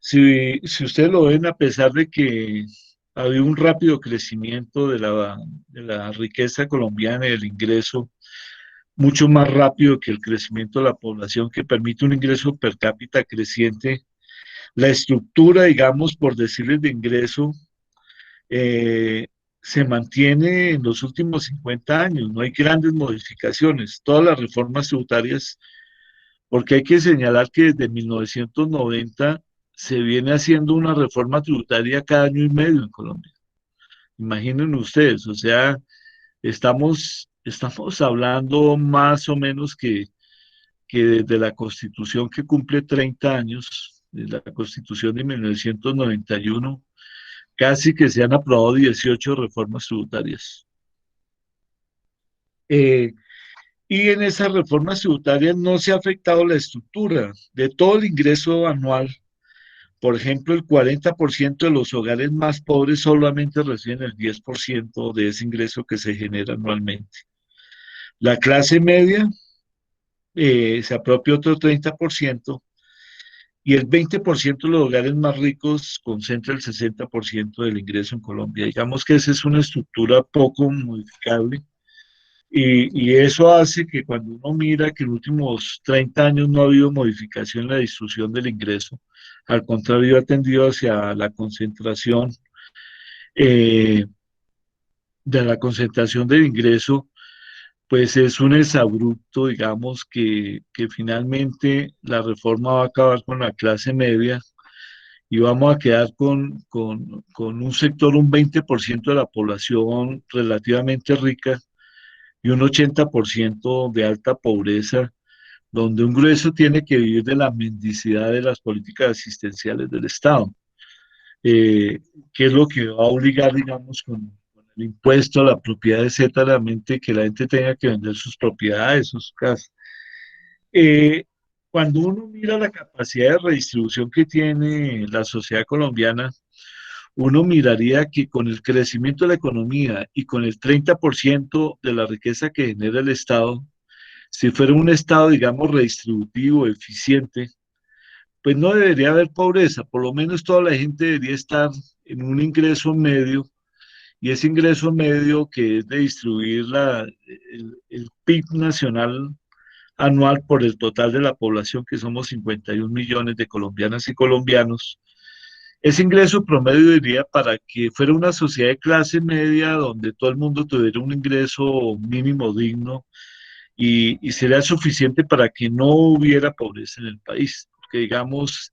Si ustedes lo ven, a pesar de que ha habido un rápido crecimiento de la riqueza colombiana y del ingreso, mucho más rápido que el crecimiento de la población, que permite un ingreso per cápita creciente, la estructura, digamos, por decirles, de ingreso, eh, se mantiene en los últimos 50 años, no hay grandes modificaciones. Todas las reformas tributarias, porque hay que señalar que desde 1990 se viene haciendo una reforma tributaria cada año y medio en Colombia. Imaginen ustedes, o sea, estamos hablando más o menos que desde la Constitución, que cumple 30 años, de la Constitución de 1991, casi que se han aprobado 18 reformas tributarias. Eh, y en esas reformas tributarias no se ha afectado la estructura de todo el ingreso anual. Por ejemplo, el 40% de los hogares más pobres solamente reciben el 10% de ese ingreso que se genera anualmente. La clase media se apropia otro 30%, y el 20% de los hogares más ricos concentra el 60% del ingreso en Colombia. Digamos que esa es una estructura poco modificable, y eso hace que cuando uno mira que en los últimos 30 años no ha habido modificación en la distribución del ingreso, al contrario, ha tendido hacia eh, la concentración del ingreso, pues es un exabrupto, digamos, que finalmente la reforma va a acabar con la clase media y vamos a quedar con un sector, un 20% de la población relativamente rica y un 80% de alta pobreza, donde un grueso tiene que vivir de la mendicidad de las políticas asistenciales del Estado, eh, que es lo que va a obligar, digamos, con el impuesto a la propiedad, etcétera, que la gente tenga que vender sus propiedades, sus casas. Eh, cuando uno mira la capacidad de redistribución que tiene la sociedad colombiana, uno miraría que con el crecimiento de la economía y con el 30% de la riqueza que genera el Estado, si fuera un Estado, digamos, redistributivo, eficiente, pues no debería haber pobreza, por lo menos toda la gente debería estar en un ingreso medio, y ese ingreso medio que es de distribuir el PIB nacional anual por el total de la población, que somos 51 millones de colombianas y colombianos. Ese ingreso promedio diría para que fuera una sociedad de clase media donde todo el mundo tuviera un ingreso mínimo digno y sería suficiente para que no hubiera pobreza en el país. Porque digamos,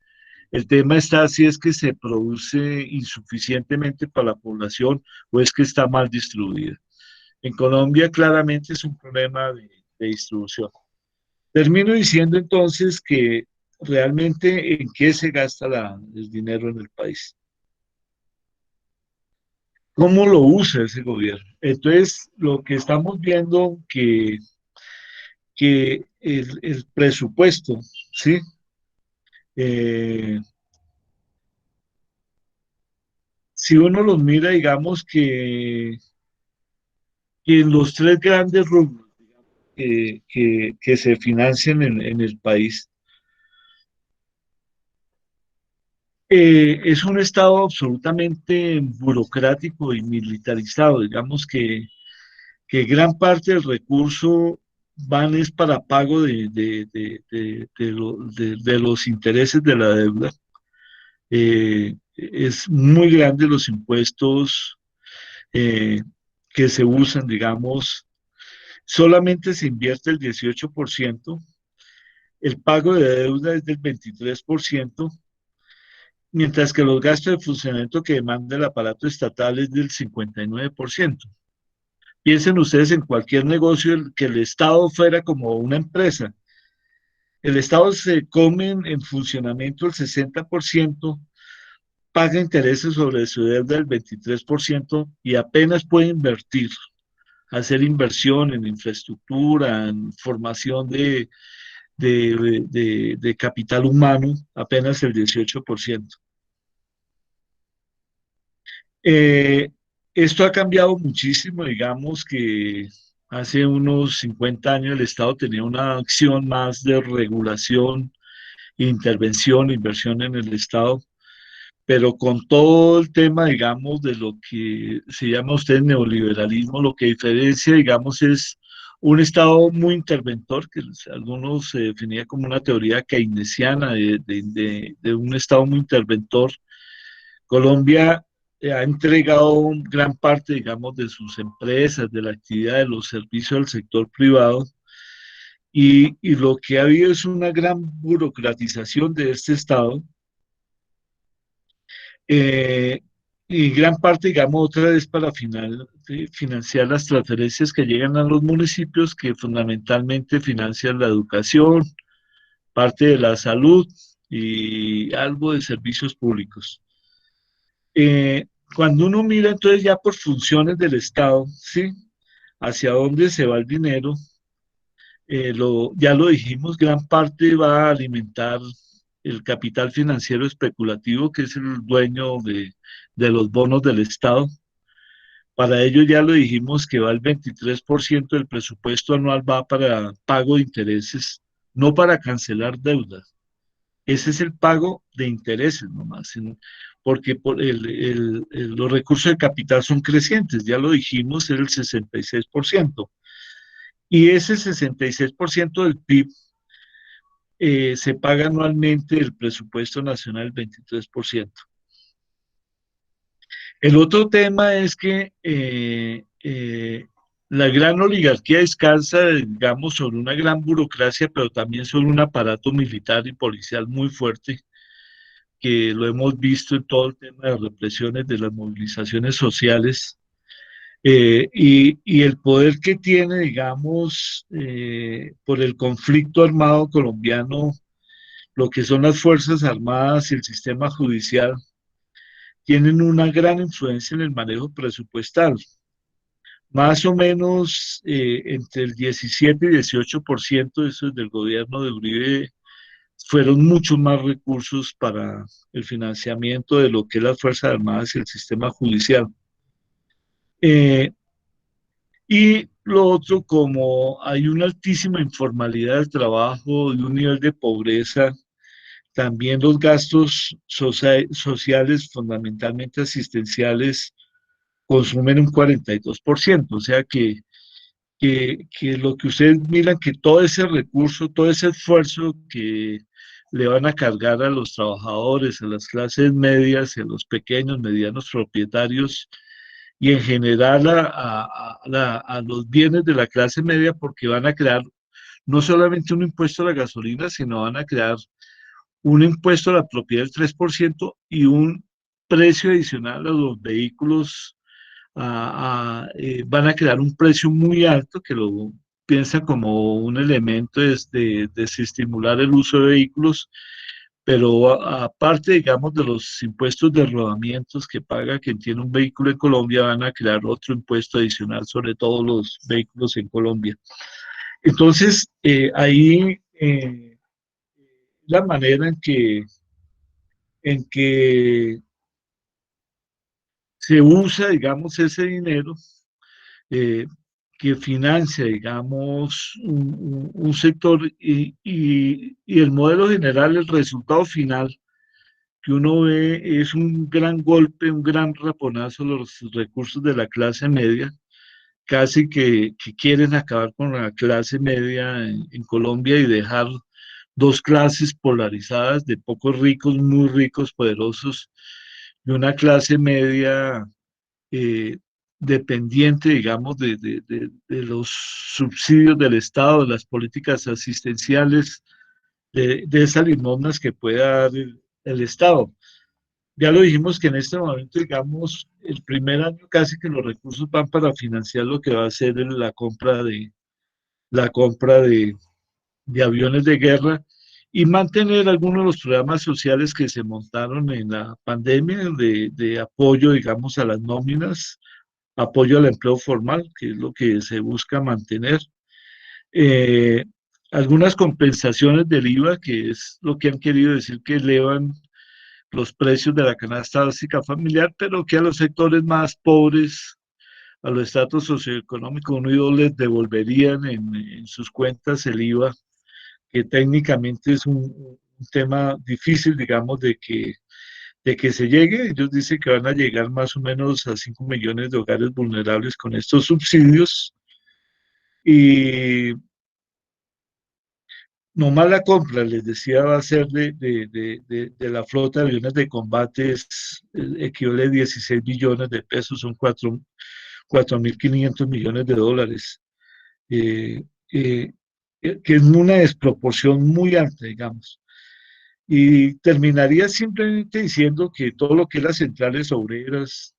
el tema está si es que se produce insuficientemente para la población o es que está mal distribuida. En Colombia claramente es un problema de distribución. Termino diciendo entonces que realmente en qué se gasta el dinero en el país. ¿Cómo lo usa ese gobierno? Entonces, lo que estamos viendo que el presupuesto, ¿sí? Eh, si uno los mira, digamos que en los tres grandes rubros que se financian en el país, es un Estado absolutamente burocrático y militarizado. Digamos que gran parte del recurso van es para pago de los intereses de la deuda. Es muy grande los impuestos eh, que se usan, digamos, solamente se invierte el 18%, el pago de deuda es del 23%, mientras que los gastos de funcionamiento que demanda el aparato estatal es del 59%. Piensen ustedes en cualquier negocio que el Estado fuera como una empresa. El Estado se come en funcionamiento el 60%, paga intereses sobre su deuda del 23% y apenas puede invertir, hacer inversión en infraestructura, en formación de capital humano, apenas el 18%. Eh, Esto ha cambiado muchísimo, digamos que hace unos 50 años el Estado tenía una acción más de regulación, intervención, inversión en el Estado, pero con todo el tema, digamos, de lo que se llama usted neoliberalismo, lo que diferencia, digamos, es un Estado muy interventor, que algunos se definía como una teoría keynesiana de un Estado muy interventor. Colombia ha entregado gran parte, digamos, de sus empresas, de la actividad de los servicios al sector privado, y lo que ha habido es una gran burocratización de este Estado, eh, y gran parte, digamos, otra vez para financiar las transferencias que llegan a los municipios, que fundamentalmente financian la educación, parte de la salud y algo de servicios públicos. Eh, Cuando uno mira entonces ya por funciones del Estado, ¿sí? Hacia dónde se va el dinero, ya lo dijimos, gran parte va a alimentar el capital financiero especulativo, que es el dueño de los bonos del Estado. Para ello ya lo dijimos que va el 23% del presupuesto anual va para pago de intereses, no para cancelar deudas. Ese es el pago de intereses nomás, porque los recursos de capital son crecientes, ya lo dijimos, es el 66%. Y ese 66% del PIB se paga anualmente del presupuesto nacional el 23%. El otro tema es que la gran oligarquía descansa, digamos, sobre una gran burocracia, pero también sobre un aparato militar y policial muy fuerte, que lo hemos visto en todo el tema de las represiones, de las movilizaciones sociales, y el poder que tiene, digamos, por el conflicto armado colombiano, lo que son las Fuerzas Armadas y el sistema judicial, tienen una gran influencia en el manejo presupuestal. Más o menos entre el 17 y 18%, eso es del gobierno de Uribe, fueron muchos más recursos para el financiamiento de lo que es las Fuerzas Armadas y el sistema judicial. Y lo otro, como hay una altísima informalidad del trabajo y un nivel de pobreza, también los gastos sociales, fundamentalmente asistenciales, consumen un 42%. O sea que lo que ustedes miran, que todo ese recurso, todo ese esfuerzo que le van a cargar a los trabajadores, a las clases medias, a los pequeños, medianos propietarios y en general a los bienes de la clase media, porque van a crear no solamente un impuesto a la gasolina, sino van a crear un impuesto a la propiedad del 3% y un precio adicional a los vehículos. Van a crear un precio muy alto que lo piensan como un elemento de desestimular el uso de vehículos, pero aparte, digamos, de los impuestos de rodamientos que paga quien tiene un vehículo en Colombia, van a crear otro impuesto adicional sobre todos los vehículos en Colombia. Entonces, ahí la manera en que se usa, digamos, ese dinero eh, que financia, digamos, un sector y el modelo general, el resultado final que uno ve es un gran golpe, un gran raponazo a los recursos de la clase media, casi que quieren acabar con la clase media en Colombia y dejar dos clases polarizadas de pocos ricos, muy ricos, poderosos, y una clase media eh, dependiente, digamos, de los subsidios del Estado, de las políticas asistenciales, de esas limosnas que pueda dar el Estado. Ya lo dijimos que en este momento, digamos, el primer año casi que los recursos van para financiar lo que va a ser la compra de aviones de guerra y mantener algunos de los programas sociales que se montaron en la pandemia de apoyo, digamos, a las nóminas, apoyo al empleo formal, que es lo que se busca mantener. Eh, Algunas compensaciones del IVA, que es lo que han querido decir que elevan los precios de la canasta básica familiar, pero que a los sectores más pobres, a los estratos socioeconómicos 1 y 2 les devolverían en sus cuentas el IVA, que técnicamente es un tema difícil, digamos, de que se llegue. Ellos dicen que van a llegar más o menos a 5 millones de hogares vulnerables con estos subsidios. Y nomás la compra, les decía, va a ser de la flota de aviones de combate, equivale a 16 billones de pesos, son 4.500 millones de dólares, eh, eh, que es una desproporción muy alta, digamos. Y terminaría simplemente diciendo que todo lo que es las centrales obreras,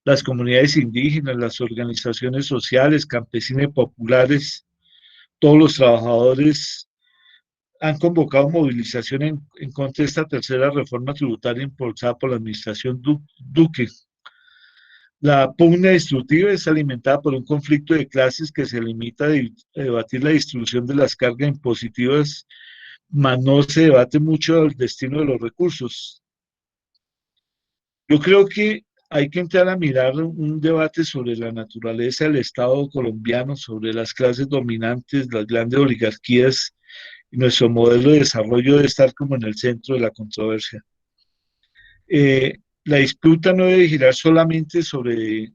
las comunidades indígenas, las organizaciones sociales, campesinas y populares, todos los trabajadores han convocado movilización en contra de esta tercera reforma tributaria impulsada por la administración Duque. La pugna destructiva es alimentada por un conflicto de clases que se limita a debatir la distribución de las cargas impositivas, mas no se debate mucho el destino de los recursos. Yo creo que hay que entrar a mirar un debate sobre la naturaleza del Estado colombiano, sobre las clases dominantes, las grandes oligarquías, y nuestro modelo de desarrollo debe estar como en el centro de la controversia. La disputa no debe girar solamente sobre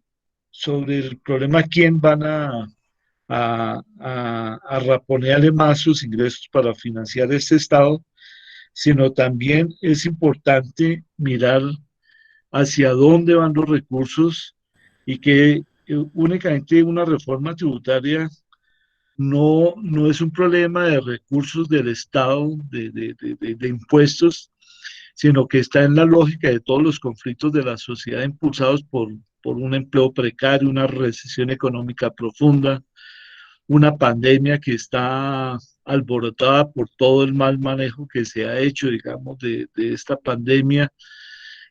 el problema quién van a raponearle más sus ingresos para financiar este Estado, sino también es importante mirar hacia dónde van los recursos y que únicamente una reforma tributaria no es un problema de recursos del Estado, de impuestos, sino que está en la lógica de todos los conflictos de la sociedad impulsados por un empleo precario, una recesión económica profunda, una pandemia que está alborotada por todo el mal manejo que se ha hecho, digamos, de esta pandemia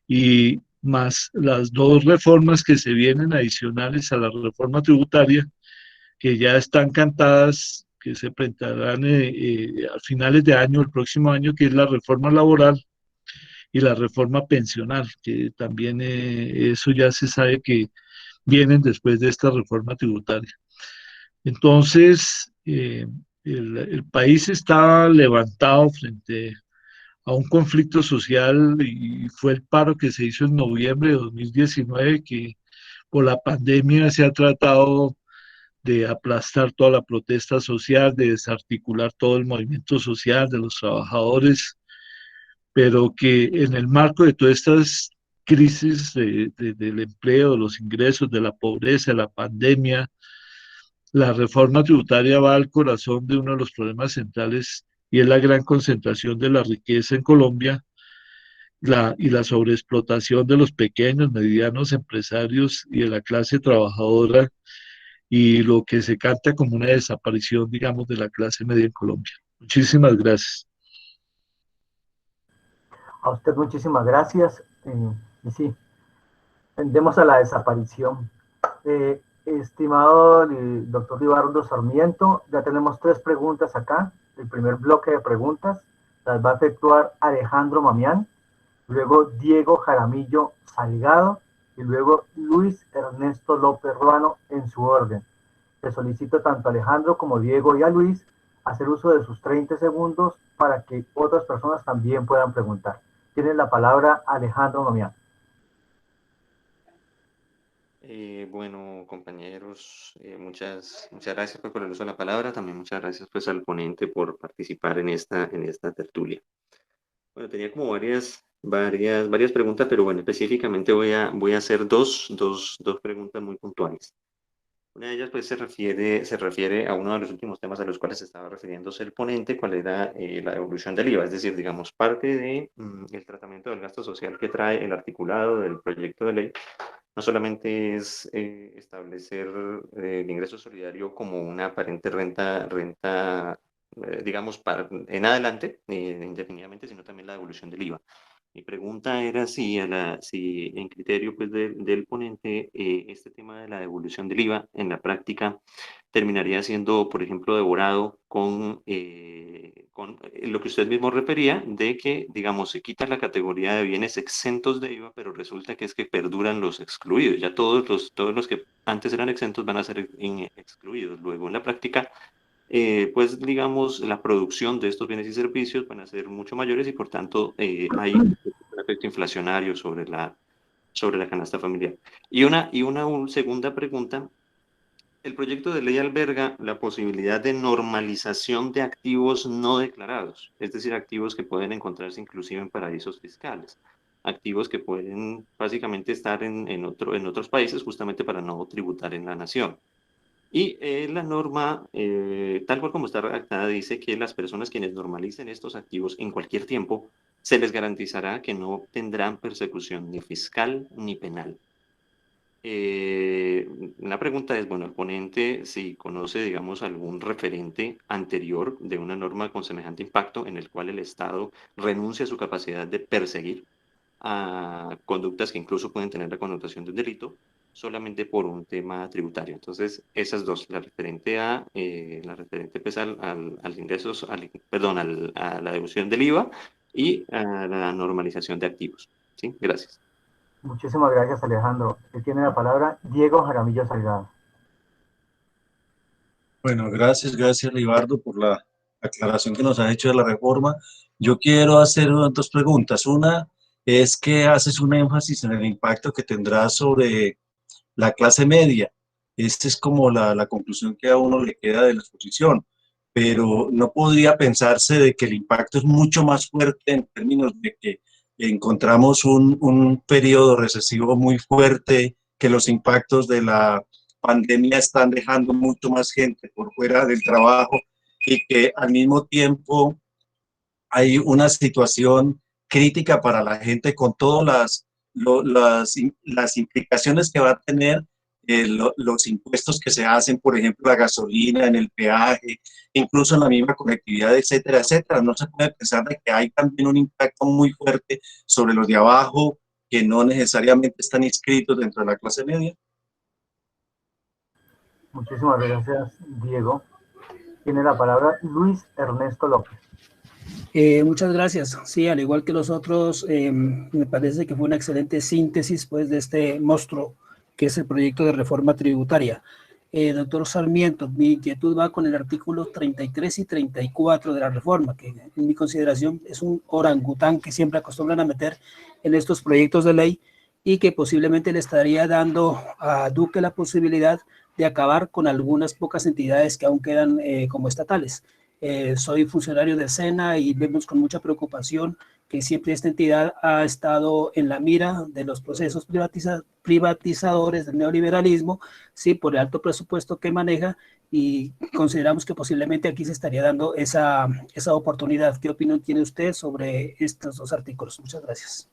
y más las dos reformas que se vienen adicionales a la reforma tributaria, que ya están cantadas que se presentarán a finales de año, el próximo año, que es la reforma laboral y la reforma pensional, que también eso ya se sabe que vienen después de esta reforma tributaria. Entonces, el país está levantado frente a un conflicto social y fue el paro que se hizo en noviembre de 2019, que por la pandemia se ha tratado de aplastar toda la protesta social, de desarticular todo el movimiento social de los trabajadores, pero que en el marco de todas estas crisis del empleo, de los ingresos, de la pobreza, de la pandemia, la reforma tributaria va al corazón de uno de los problemas centrales y es la gran concentración de la riqueza en Colombia y la sobreexplotación de los pequeños, medianos empresarios y de la clase trabajadora y lo que se canta como una desaparición, digamos, de la clase media en Colombia. Muchísimas gracias. A usted muchísimas gracias. Y sí, tendemos a la desaparición. Estimado doctor Libardo Sarmiento, ya tenemos 3 preguntas acá. El primer bloque de preguntas las va a efectuar Alejandro Mamián, luego Diego Jaramillo Salgado y luego Luis Ernesto López Ruano en su orden. Le solicito tanto a Alejandro como Diego y a Luis hacer uso de sus 30 segundos para que otras personas también puedan preguntar. Tiene la palabra Alejandro Mamián. Bueno, compañeros, muchas gracias por el uso de la palabra. También muchas gracias pues al ponente por participar en esta tertulia. Bueno, tenía como varias preguntas, pero bueno, específicamente voy a hacer dos preguntas muy puntuales. Una de ellas pues se refiere a uno de los últimos temas a los cuales estaba refiriéndose el ponente, cuál era la devolución del IVA, es decir, digamos, parte de el tratamiento del gasto social que trae el articulado del proyecto de ley. No solamente es establecer el ingreso solidario como una aparente renta digamos, en adelante, indefinidamente, sino también la devolución del IVA. Mi pregunta era si en criterio pues, del ponente este tema de la devolución del IVA en la práctica terminaría siendo, por ejemplo, devorado con lo que usted mismo refería, de que, digamos, se quita la categoría de bienes exentos de IVA, pero resulta que es que perduran los excluidos. Ya todos los que antes eran exentos van a ser excluidos. Luego, en la práctica, pues digamos, la producción de estos bienes y servicios van a ser mucho mayores y por tanto hay un efecto inflacionario sobre la canasta familiar. Y una segunda pregunta, el proyecto de ley alberga la posibilidad de normalización de activos no declarados, es decir, activos que pueden encontrarse inclusive en paraísos fiscales, activos que pueden básicamente estar en otros países justamente para no tributar en la nación. Y la norma, tal cual como está redactada, dice que las personas quienes normalicen estos activos en cualquier tiempo, se les garantizará que no tendrán persecución ni fiscal ni penal. La pregunta es, bueno, el ponente si conoce, digamos, algún referente anterior de una norma con semejante impacto en el cual el Estado renuncia a su capacidad de perseguir a conductas que incluso pueden tener la connotación de un delito, solamente por un tema tributario. Entonces, esas dos, la referente pues al ingresos, a la deducción del IVA y a la normalización de activos. ¿Sí? Gracias. Muchísimas gracias, Alejandro. Tiene la palabra Diego Jaramillo Salgado. Bueno, gracias, Libardo, por la aclaración que nos has hecho de la reforma. Yo quiero hacer 2 preguntas. Una es que haces un énfasis en el impacto que tendrá sobre la clase media. Esta es como la conclusión que a uno le queda de la exposición, pero no podría pensarse de que el impacto es mucho más fuerte en términos de que encontramos un periodo recesivo muy fuerte, que los impactos de la pandemia están dejando mucho más gente por fuera del trabajo y que al mismo tiempo hay una situación crítica para la gente con todas las implicaciones que va a tener los impuestos que se hacen, por ejemplo, la gasolina, en el peaje, incluso en la misma conectividad, etcétera, etcétera. No se puede pensar de que hay también un impacto muy fuerte sobre los de abajo que no necesariamente están inscritos dentro de la clase media. Muchísimas gracias, Diego. Tiene la palabra Luis Ernesto López. Muchas gracias. Sí, al igual que los otros, me parece que fue una excelente síntesis pues, de este monstruo que es el proyecto de reforma tributaria. Doctor Sarmiento, mi inquietud va con el artículo 33 y 34 de la reforma, que en mi consideración es un orangután que siempre acostumbran a meter en estos proyectos de ley y que posiblemente le estaría dando a Duque la posibilidad de acabar con algunas pocas entidades que aún quedan como estatales. Soy funcionario de SENA y vemos con mucha preocupación que siempre esta entidad ha estado en la mira de los procesos privatizadores del neoliberalismo, sí, por el alto presupuesto que maneja, y consideramos que posiblemente aquí se estaría dando esa oportunidad. ¿Qué opinión tiene usted sobre estos dos artículos? Muchas gracias.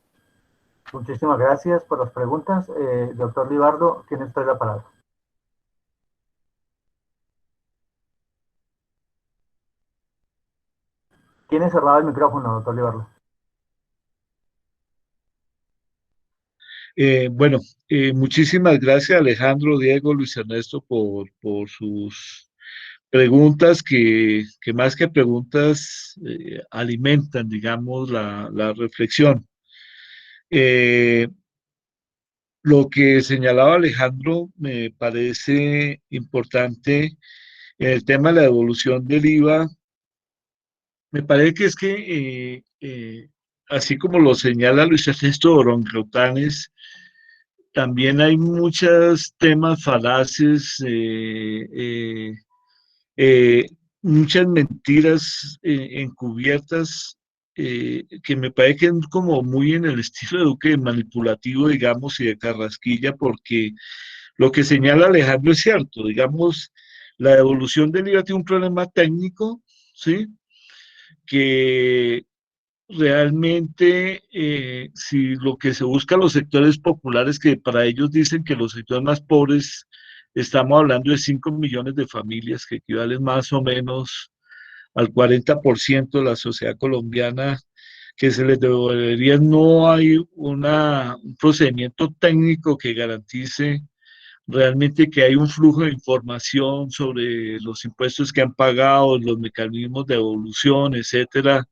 Muchísimas gracias por las preguntas. Doctor Libardo, tiene usted la palabra. Tiene cerrado el micrófono, doctor Libardo. Bueno, muchísimas gracias Alejandro, Diego, Luis Ernesto por sus preguntas que más que preguntas alimentan, digamos, la reflexión. Lo que señalaba Alejandro me parece importante en el tema de la devolución del IVA. Me parece que es que, así como lo señala Luis Ernesto Orangutanes, también hay muchos temas falaces, eh, muchas mentiras encubiertas que me parecen como muy en el estilo de Duque, manipulativo, digamos, y de carrasquilla, porque lo que señala Alejandro es cierto, digamos, la devolución del IVA tiene un problema técnico, ¿sí? Que realmente, si lo que se busca los sectores populares, que para ellos dicen que los sectores más pobres, estamos hablando de 5 millones de familias, que equivalen más o menos al 40% de la sociedad colombiana, que se les devolvería, no hay un procedimiento técnico que garantice realmente que hay un flujo de información sobre los impuestos que han pagado, los mecanismos de devolución, etcétera.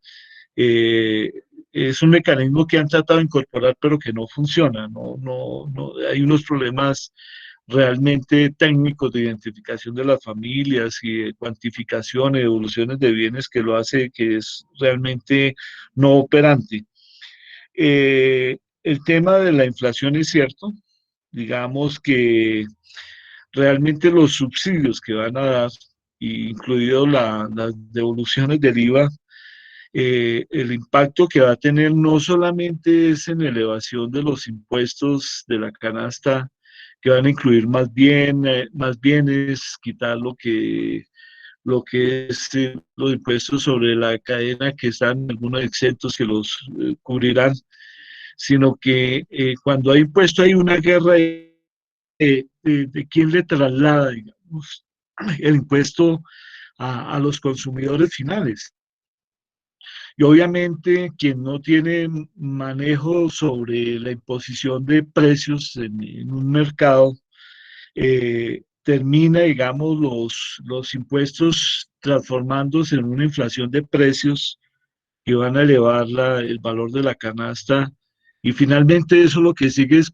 eh, es un mecanismo que han tratado de incorporar, pero que no funciona, no, hay unos problemas realmente técnicos de identificación de las familias y de cuantificación y devoluciones de bienes que lo hace que es realmente no operante. El tema de la inflación es cierto, digamos que realmente los subsidios que van a dar, incluido las devoluciones del IVA, el impacto que va a tener no solamente es en elevación de los impuestos de la canasta, que van a incluir más bienes, quitar lo que es los impuestos sobre la cadena, que están algunos exentos que los cubrirán, sino que cuando hay impuesto hay una guerra de quién le traslada, digamos, el impuesto a los consumidores finales. Y obviamente quien no tiene manejo sobre la imposición de precios en un mercado, termina, digamos, los impuestos transformándose en una inflación de precios que van a elevar el valor de la canasta. Y finalmente eso lo que sigue es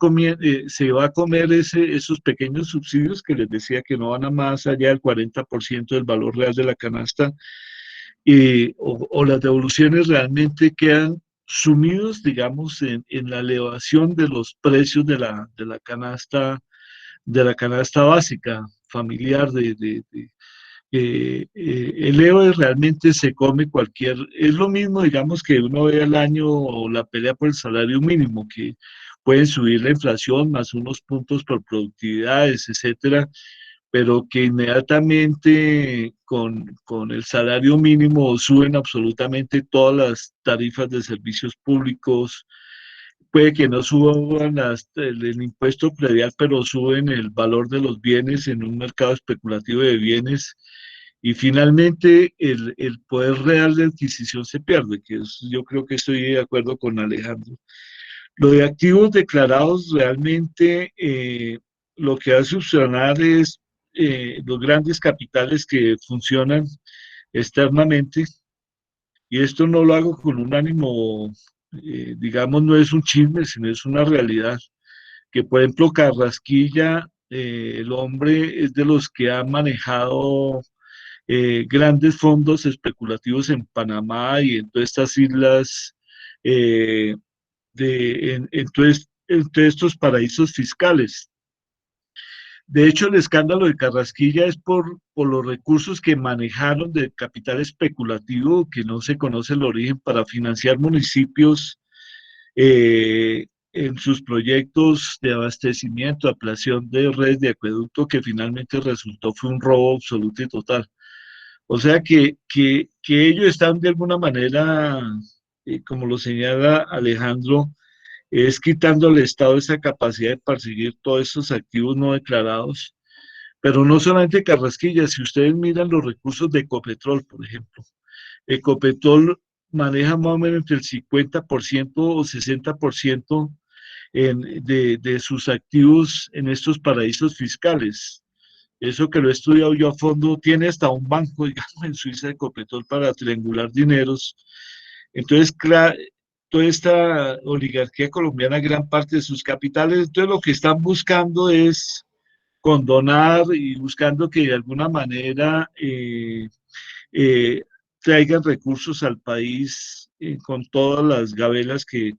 se va a comer esos pequeños subsidios que les decía que no van a más allá del 40% del valor real de la canasta, o las devoluciones realmente quedan sumidos, digamos, en la elevación de los precios de la canasta básica familiar el EVE realmente se come es lo mismo, digamos, que uno ve al año o la pelea por el salario mínimo, que pueden subir la inflación más unos puntos por productividades, etcétera, pero que inmediatamente con el salario mínimo suben absolutamente todas las tarifas de servicios públicos. Puede que no suban el impuesto predial, pero suben el valor de los bienes en un mercado especulativo de bienes. Y finalmente el poder real de adquisición se pierde, yo creo que estoy de acuerdo con Alejandro. Lo de activos declarados realmente lo que va a subsanar es los grandes capitales que funcionan externamente, y esto no lo hago con un ánimo, digamos, no es un chisme, sino es una realidad, que por ejemplo Carrasquilla, el hombre es de los que ha manejado grandes fondos especulativos en Panamá y en todas estas islas, en todos estos paraísos fiscales. De hecho, el escándalo de Carrasquilla es por los recursos que manejaron de capital especulativo, que no se conoce el origen, para financiar municipios en sus proyectos de abastecimiento, ampliación de redes de acueducto, que finalmente resultó fue un robo absoluto y total. O sea que ellos están de alguna manera, como lo señala Alejandro, es quitando al Estado esa capacidad de perseguir todos esos activos no declarados. Pero no solamente Carrasquilla, si ustedes miran los recursos de Ecopetrol, por ejemplo, Ecopetrol maneja más o menos entre el 50% o 60% de sus activos en estos paraísos fiscales. Eso que lo he estudiado yo a fondo, tiene hasta un banco, digamos, en Suiza, Ecopetrol, para triangular dineros. Entonces, toda esta oligarquía colombiana, gran parte de sus capitales, entonces lo que están buscando es condonar y buscando que de alguna manera eh, traigan recursos al país con todas las gabelas que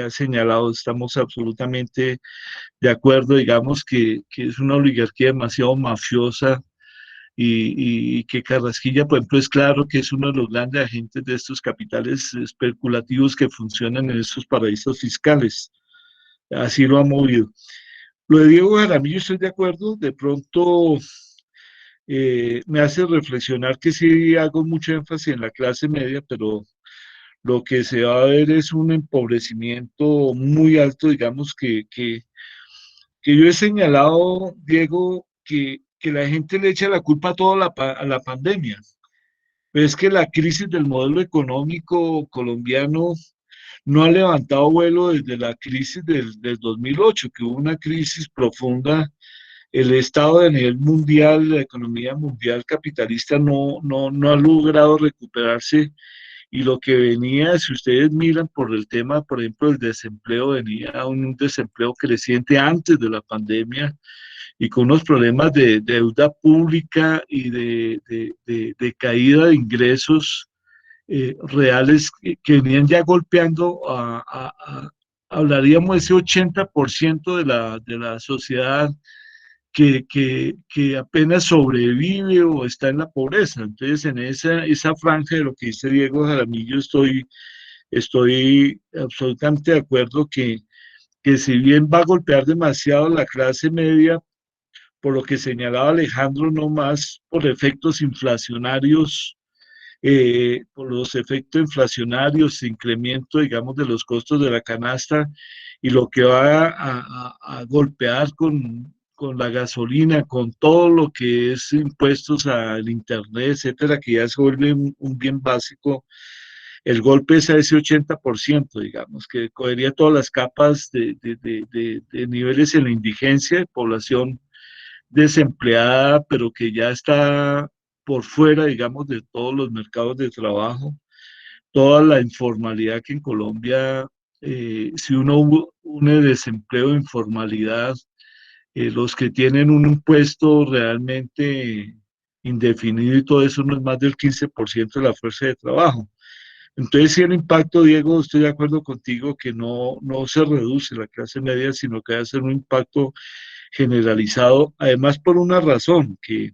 ha señalado. Estamos absolutamente de acuerdo, digamos que es una oligarquía demasiado mafiosa y que Carrasquilla, por ejemplo, es claro que es uno de los grandes agentes de estos capitales especulativos que funcionan en estos paraísos fiscales. Así lo ha movido. Lo de Diego Jaramillo estoy de acuerdo, de pronto me hace reflexionar que sí hago mucho énfasis en la clase media, pero lo que se va a ver es un empobrecimiento muy alto, digamos que yo he señalado, Diego, que la gente le echa la culpa a toda a la pandemia, pero es que la crisis del modelo económico colombiano no ha levantado vuelo desde la crisis del 2008, que hubo una crisis profunda. El Estado a nivel mundial, la economía mundial capitalista no ha logrado recuperarse, y lo que venía, si ustedes miran por el tema, por ejemplo, el desempleo, venía un desempleo creciente antes de la pandemia y con unos problemas de deuda pública y de caída de ingresos reales que venían ya golpeando hablaríamos de ese 80% de la sociedad que apenas sobrevive o está en la pobreza. Entonces, en esa franja de lo que dice Diego Jaramillo, estoy absolutamente de acuerdo que si bien va a golpear demasiado la clase media, por lo que señalaba Alejandro, no más por efectos inflacionarios, por los efectos inflacionarios, incremento, digamos, de los costos de la canasta, y lo que va a golpear con la gasolina, con todo lo que es impuestos al internet, etcétera, que ya se vuelve un bien básico. El golpe es a ese 80%, digamos, que cogería todas las capas de niveles en la indigencia, de población desempleada, pero que ya está por fuera, digamos, de todos los mercados de trabajo, toda la informalidad que en Colombia, si uno une desempleo e informalidad, los que tienen un puesto realmente indefinido y todo eso no es más del 15% de la fuerza de trabajo. Entonces, sí, el impacto, Diego, estoy de acuerdo contigo que no se reduce la clase media, sino que va a ser un impacto generalizado, además por una razón, que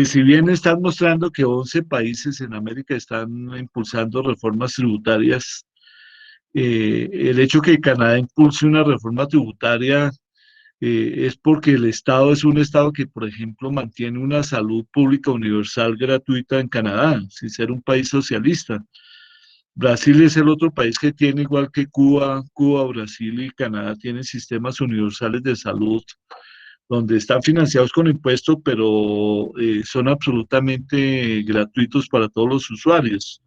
si bien están mostrando que 11 países en América están impulsando reformas tributarias, el hecho que Canadá impulse una reforma tributaria es porque el Estado es un Estado que, por ejemplo, mantiene una salud pública universal gratuita en Canadá, sin ser un país socialista. Brasil es el otro país que tiene, igual que Cuba, Brasil y Canadá, tienen sistemas universales de salud donde están financiados con impuestos, pero son absolutamente gratuitos para todos los usuarios.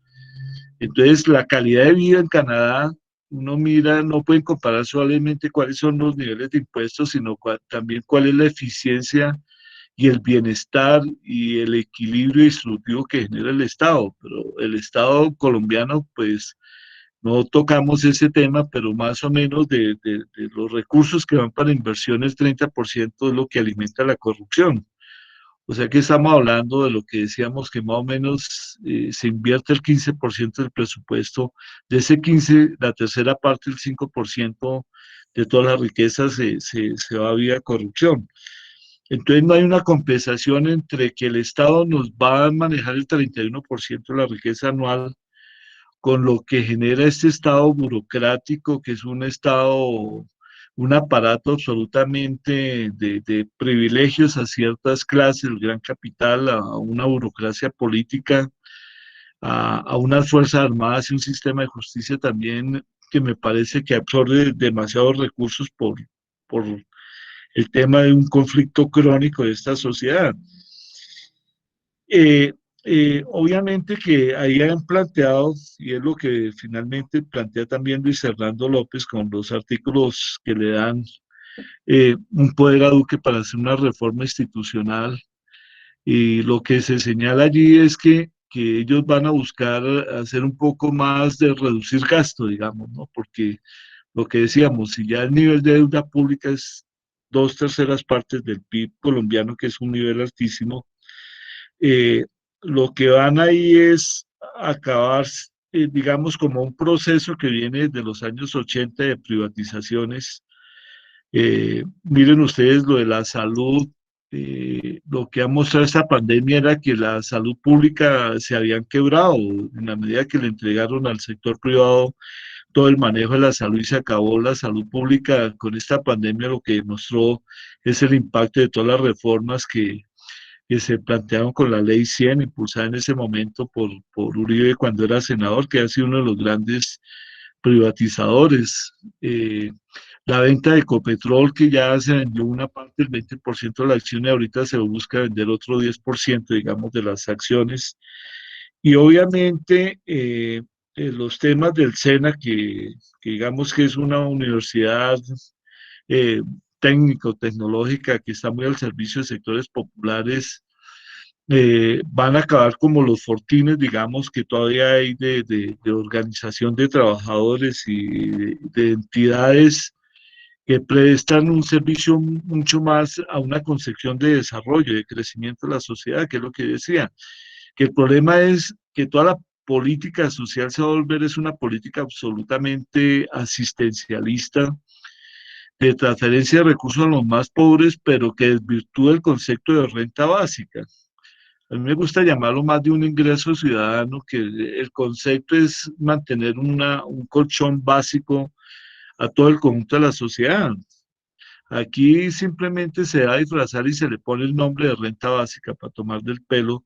Entonces, la calidad de vida en Canadá, uno mira, no pueden comparar solamente cuáles son los niveles de impuestos, sino también cuál es la eficiencia y el bienestar y el equilibrio distributivo que genera el Estado, pero el Estado colombiano, pues, no tocamos ese tema, pero más o menos de los recursos que van para inversiones, 30% es lo que alimenta la corrupción. O sea que estamos hablando de lo que decíamos que más o menos se invierte el 15% del presupuesto. De ese 15, la tercera parte, el 5% de todas las riquezas se va vía corrupción. Entonces no hay una compensación entre que el Estado nos va a manejar el 31% de la riqueza anual con lo que genera este Estado burocrático, que es un Estado, un aparato absolutamente de privilegios a ciertas clases, el gran capital, a una burocracia política, a unas fuerzas armadas y un sistema de justicia también que me parece que absorbe demasiados recursos por el tema de un conflicto crónico de esta sociedad. Obviamente que ahí han planteado, y es lo que finalmente plantea también Luis Fernando López con los artículos que le dan un poder a Duque para hacer una reforma institucional, y lo que se señala allí es que ellos van a buscar hacer un poco más de reducir gasto, digamos, ¿no? Porque lo que decíamos, si ya el nivel de deuda pública es 2/3 del PIB colombiano, que es un nivel altísimo, lo que van ahí es acabar, digamos, como un proceso que viene de los años 80 de privatizaciones. Miren ustedes lo de la salud, lo que ha mostrado esta pandemia era que la salud pública se habían quebrado en la medida que le entregaron al sector privado todo el manejo de la salud y se acabó la salud pública. Con esta pandemia lo que demostró es el impacto de todas las reformas que se plantearon con la ley 100, impulsada en ese momento por Uribe cuando era senador, que ha sido uno de los grandes privatizadores. La venta de Ecopetrol, que ya se vendió una parte del 20% de la acción y ahorita se busca vender otro 10%, digamos, de las acciones. Y obviamente los temas del SENA, que digamos que es una universidad eh, técnico-tecnológica que está muy al servicio de sectores populares, van a acabar como los fortines, digamos, que todavía hay de organización de trabajadores y de entidades que prestan un servicio mucho más a una concepción de desarrollo, de crecimiento de la sociedad, que es lo que decía, que el problema es que toda la política social se va a volver es una política absolutamente asistencialista, de transferencia de recursos a los más pobres, pero que desvirtúa el concepto de renta básica. A mí me gusta llamarlo más de un ingreso ciudadano, que el concepto es mantener un colchón básico a todo el conjunto de la sociedad. Aquí simplemente se da a disfrazar y se le pone el nombre de renta básica para tomar del pelo,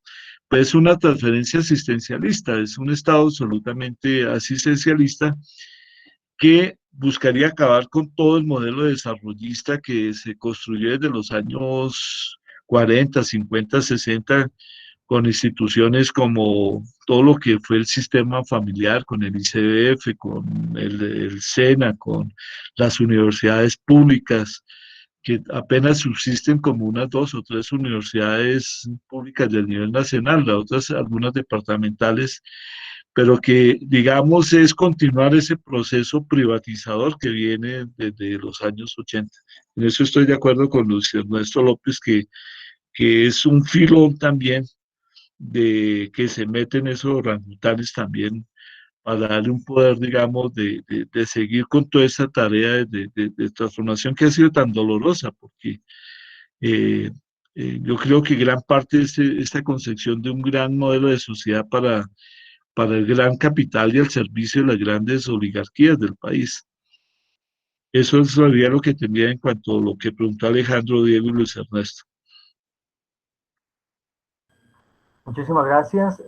pues es una transferencia asistencialista, es un Estado absolutamente asistencialista que buscaría acabar con todo el modelo desarrollista que se construyó desde los años 40, 50, 60, con instituciones como todo lo que fue el sistema familiar, con el ICBF, con el SENA, con las universidades públicas, que apenas subsisten como unas 2 o 3 universidades públicas del nivel nacional, las otras algunas departamentales, pero que, digamos, es continuar ese proceso privatizador que viene desde los años 80. En eso estoy de acuerdo con Luis Ernesto López, que es un filón también de que se meten esos orangutanes también para darle un poder, digamos, de seguir con toda esa tarea de transformación que ha sido tan dolorosa, porque yo creo que gran parte de esta concepción de un gran modelo de sociedad para el gran capital y al servicio de las grandes oligarquías del país. Eso sería lo que tendría en cuanto a lo que preguntó Alejandro, Diego y Luis Ernesto. Muchísimas gracias.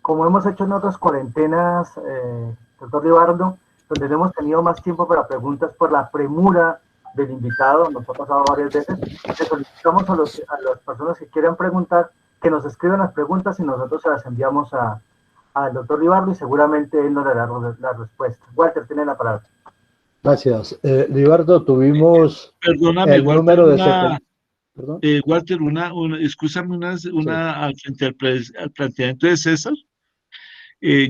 Como hemos hecho en otras cuarentenas, doctor Libardo, donde hemos tenido más tiempo para preguntas por la premura del invitado, nos ha pasado varias veces, le solicitamos a las personas que quieran preguntar que nos escriban las preguntas y nosotros se las enviamos al doctor Libardo y seguramente él nos dará la respuesta. Walter, tiene la palabra. Gracias. Libardo, tuvimos Perdóname, el Walter, número de Perdón. Walter, excúsame frente al planteamiento de César.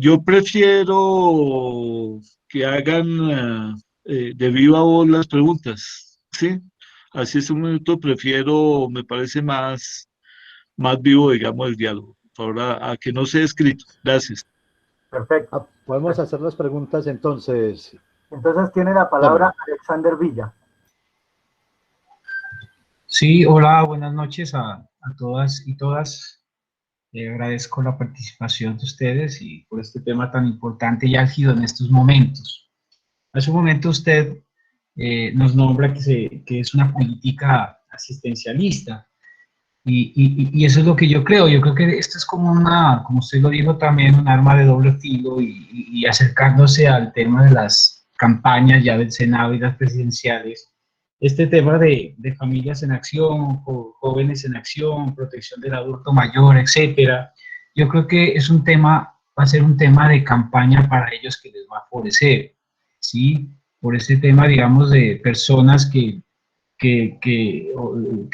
Yo prefiero que hagan de viva voz las preguntas, ¿sí? Así es un minuto, me parece más vivo, digamos, el diálogo. Por favor, a que no sea escrito. Gracias. Perfecto. Podemos hacer las preguntas entonces. Entonces tiene la palabra Alexander Villa. Sí, hola, buenas noches a todas y todas. Agradezco la participación de ustedes y por este tema tan importante y álgido en estos momentos. Hace un momento usted nos nombra que es una política asistencialista y eso es lo que yo creo. Yo creo que esto es como como usted lo dijo también, un arma de doble filo y acercándose al tema de las campañas ya del Senado y las presidenciales. Este tema de familias en acción, jóvenes en acción, protección del adulto mayor, etcétera, yo creo que es un tema, va a ser un tema de campaña para ellos que les va a favorecer, ¿sí? Por ese tema, digamos, de personas que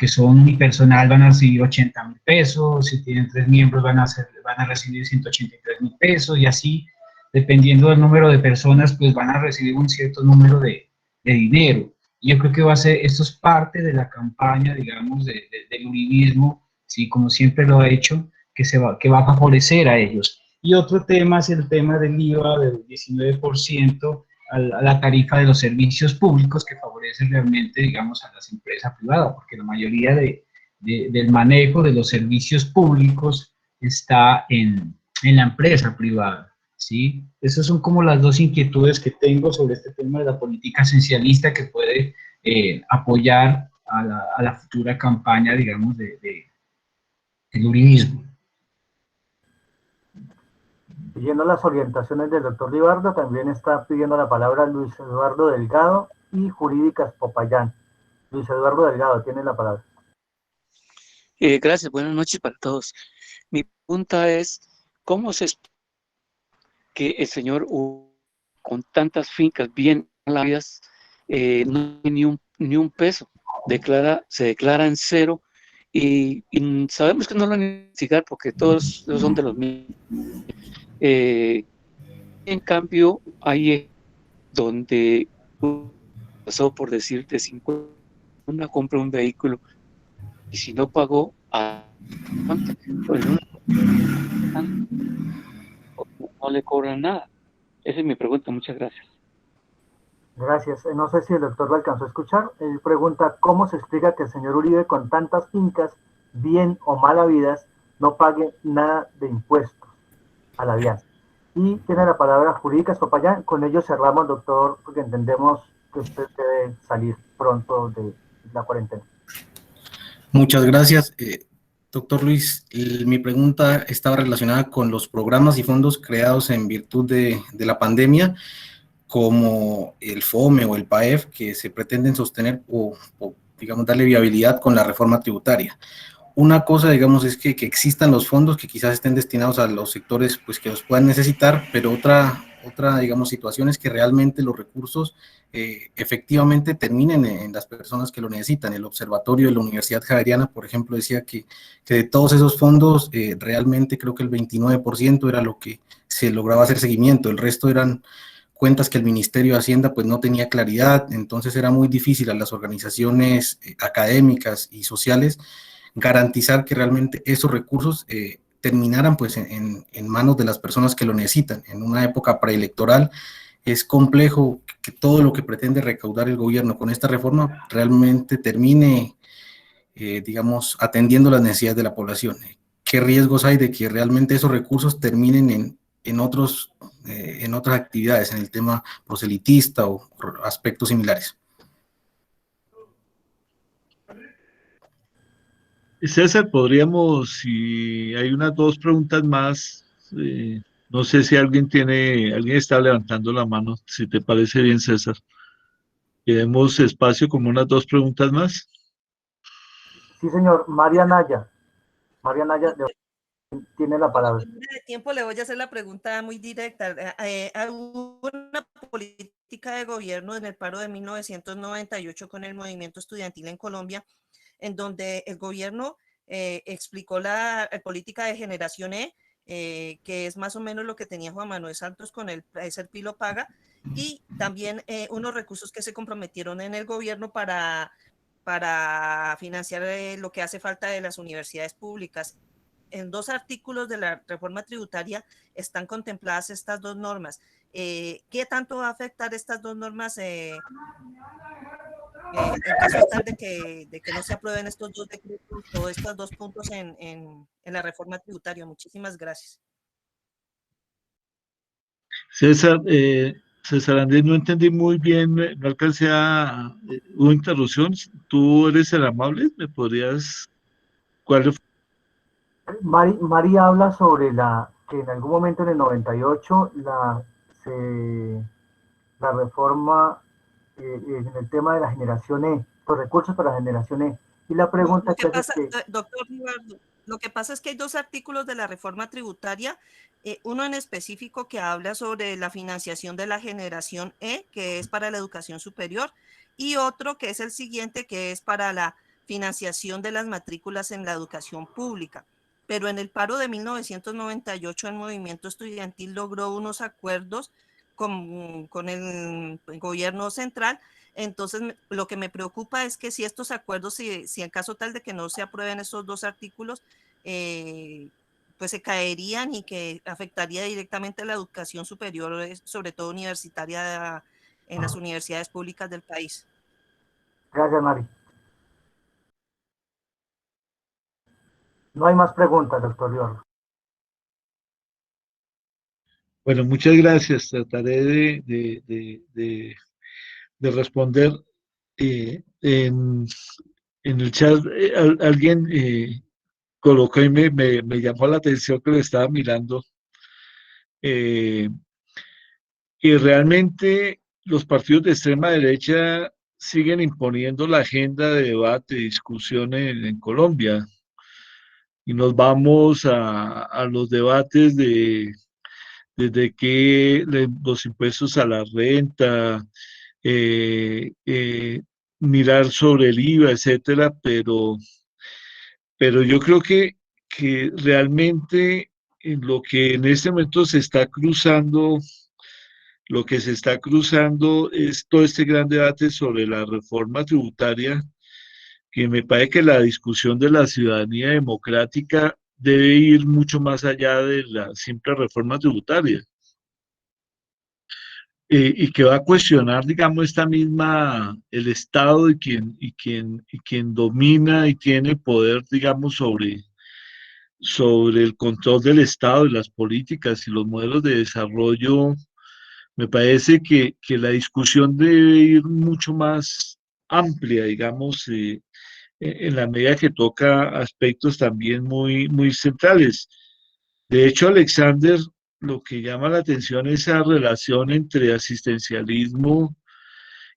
son unipersonal van a recibir 80.000 pesos, si tienen 3 miembros van a recibir 183.000 pesos y así, dependiendo del número de personas, pues van a recibir un cierto número de dinero. Yo creo que esto es parte de la campaña, digamos, del uribismo, ¿sí? Como siempre lo ha hecho, que va a favorecer a ellos. Y otro tema es el tema del IVA del 19% a la tarifa de los servicios públicos que favorece realmente, digamos, a las empresas privadas, porque la mayoría del manejo de los servicios públicos está en la empresa privada. ¿Sí? Esas son como las dos inquietudes que tengo sobre este tema de la política esencialista que puede apoyar a la futura campaña, digamos, del uribismo. Siguiendo las orientaciones del doctor Libardo, también está pidiendo la palabra Luis Eduardo Delgado y Jurídicas Popayán. Luis Eduardo Delgado, tiene la palabra. Gracias, buenas noches para todos. Mi pregunta es, ¿cómo se explica que el señor con tantas fincas bien habidas no tiene ni un peso? Se declara en cero y sabemos que no lo van a investigar porque todos son de los mismos. En cambio, hay donde pasó por decir de 50, una compra un vehículo y si no pagó, pues no le cobran nada. Esa es mi pregunta, muchas gracias. Gracias. No sé si el doctor lo alcanzó a escuchar. Él pregunta cómo se explica que el señor Uribe, con tantas fincas, bien o mal habidas, no pague nada de impuestos a la DIAN. Y tiene la palabra Jurídicas Popayán. Con ello cerramos, doctor, porque entendemos que usted debe salir pronto de la cuarentena. Muchas gracias. Doctor Luis, mi pregunta estaba relacionada con los programas y fondos creados en virtud de la pandemia, como el FOME o el PAEF, que se pretenden sostener o digamos, darle viabilidad con la reforma tributaria. Una cosa, digamos, es que existan los fondos que quizás estén destinados a los sectores pues, que los puedan necesitar, pero otra, digamos, situación es que realmente los recursos efectivamente terminen en las personas que lo necesitan. El observatorio de la Universidad Javeriana, por ejemplo, decía que de todos esos fondos, realmente creo que el 29% era lo que se lograba hacer seguimiento, el resto eran cuentas que el Ministerio de Hacienda pues no tenía claridad, entonces era muy difícil a las organizaciones académicas y sociales garantizar que realmente esos recursos terminaran pues en manos de las personas que lo necesitan. En una época preelectoral es complejo que todo lo que pretende recaudar el gobierno con esta reforma realmente termine, digamos, atendiendo las necesidades de la población. ¿Qué riesgos hay de que realmente esos recursos terminen en otras actividades, en el tema proselitista o aspectos similares? César, podríamos, si hay unas 2 preguntas más, no sé si alguien está levantando la mano, si te parece bien, César. ¿Tenemos espacio como unas 2 preguntas más? Sí, señor. María Naya. María Naya tiene la palabra. De tiempo le voy a hacer la pregunta muy directa. Hubo una política de gobierno en el paro de 1998 con el movimiento estudiantil en Colombia en donde el gobierno explicó la política de generación E, que es más o menos lo que tenía Juan Manuel Santos con el Serpilo Paga, y también unos recursos que se comprometieron en el gobierno para financiar lo que hace falta de las universidades públicas. En 2 artículos de la reforma tributaria están contempladas estas 2 normas. ¿Qué tanto va a afectar estas 2 normas en caso tal de que no se aprueben estos 2 decretos o estos 2 puntos en la reforma tributaria? Muchísimas gracias. César, César Andrés, no entendí muy bien, no alcancé a... ¿Hubo interrupción? ¿Tú eres el amable? ¿Me podrías...? ¿Cuál fue? María habla sobre que en algún momento en el 98 la reforma en el tema de la generación E, los recursos para la generación E. Y la pregunta doctor Ribardo, lo que pasa es que hay 2 artículos de la reforma tributaria, uno en específico que habla sobre la financiación de la generación E, que es para la educación superior, y otro que es el siguiente, que es para la financiación de las matrículas en la educación pública. Pero en el paro de 1998 el movimiento estudiantil logró unos acuerdos con el gobierno central. Entonces, lo que me preocupa es que si estos acuerdos, si en caso tal de que no se aprueben esos 2 artículos, pues se caerían y que afectaría directamente a la educación superior, sobre todo universitaria, en las universidades públicas del país. Gracias, Mari. No hay más preguntas, doctor Ribardo. Bueno, muchas gracias. Trataré de responder. En el chat alguien colocó y me llamó la atención que lo estaba mirando. Y realmente los partidos de extrema derecha siguen imponiendo la agenda de debate y discusión en Colombia. Y nos vamos a los debates desde que los impuestos a la renta, mirar sobre el IVA, etcétera, pero yo creo que realmente en lo que en este momento se está cruzando, lo que se está cruzando es todo este gran debate sobre la reforma tributaria, que me parece que la discusión de la ciudadanía democrática debe ir mucho más allá de la simple reforma tributaria. Y que va a cuestionar, digamos, el Estado y quien domina y tiene poder, digamos, sobre el control del Estado y las políticas y los modelos de desarrollo. Me parece que la discusión debe ir mucho más amplia, digamos, en la medida que toca aspectos también muy centrales. De hecho, Alexander, lo que llama la atención es esa relación entre asistencialismo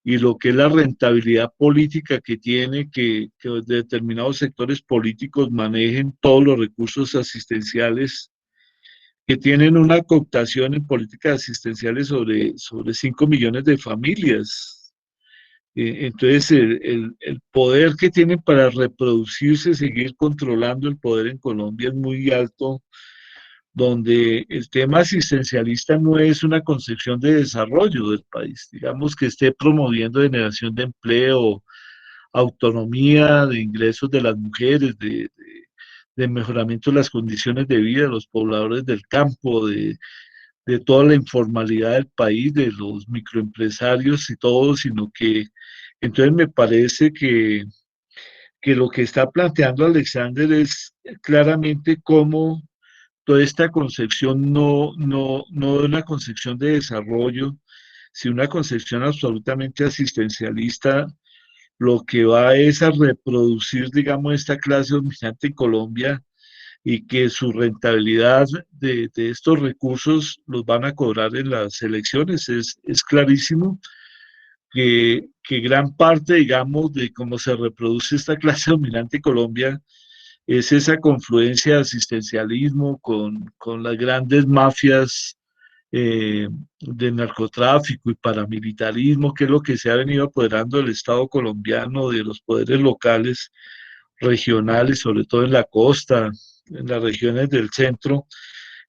y lo que es la rentabilidad política que tiene que determinados sectores políticos manejen todos los recursos asistenciales, que tienen una cooptación en políticas asistenciales sobre 5 millones de familias. Entonces, el poder que tienen para reproducirse, seguir controlando el poder en Colombia es muy alto, donde el tema asistencialista no es una concepción de desarrollo del país, digamos que esté promoviendo generación de empleo, autonomía de ingresos de las mujeres, de mejoramiento de las condiciones de vida de los pobladores del campo, de toda la informalidad del país, de los microempresarios y todo, sino que entonces me parece que lo que está planteando Alexander es claramente cómo toda esta concepción no de una concepción de desarrollo, sino una concepción absolutamente asistencialista, lo que va es a reproducir, digamos, esta clase dominante en Colombia y que su rentabilidad de estos recursos los van a cobrar en las elecciones. Es clarísimo que gran parte, digamos, de cómo se reproduce esta clase dominante en Colombia es esa confluencia de asistencialismo con las grandes mafias de narcotráfico y paramilitarismo, que es lo que se ha venido apoderando del Estado colombiano, de los poderes locales, regionales, sobre todo en la costa, en las regiones del centro.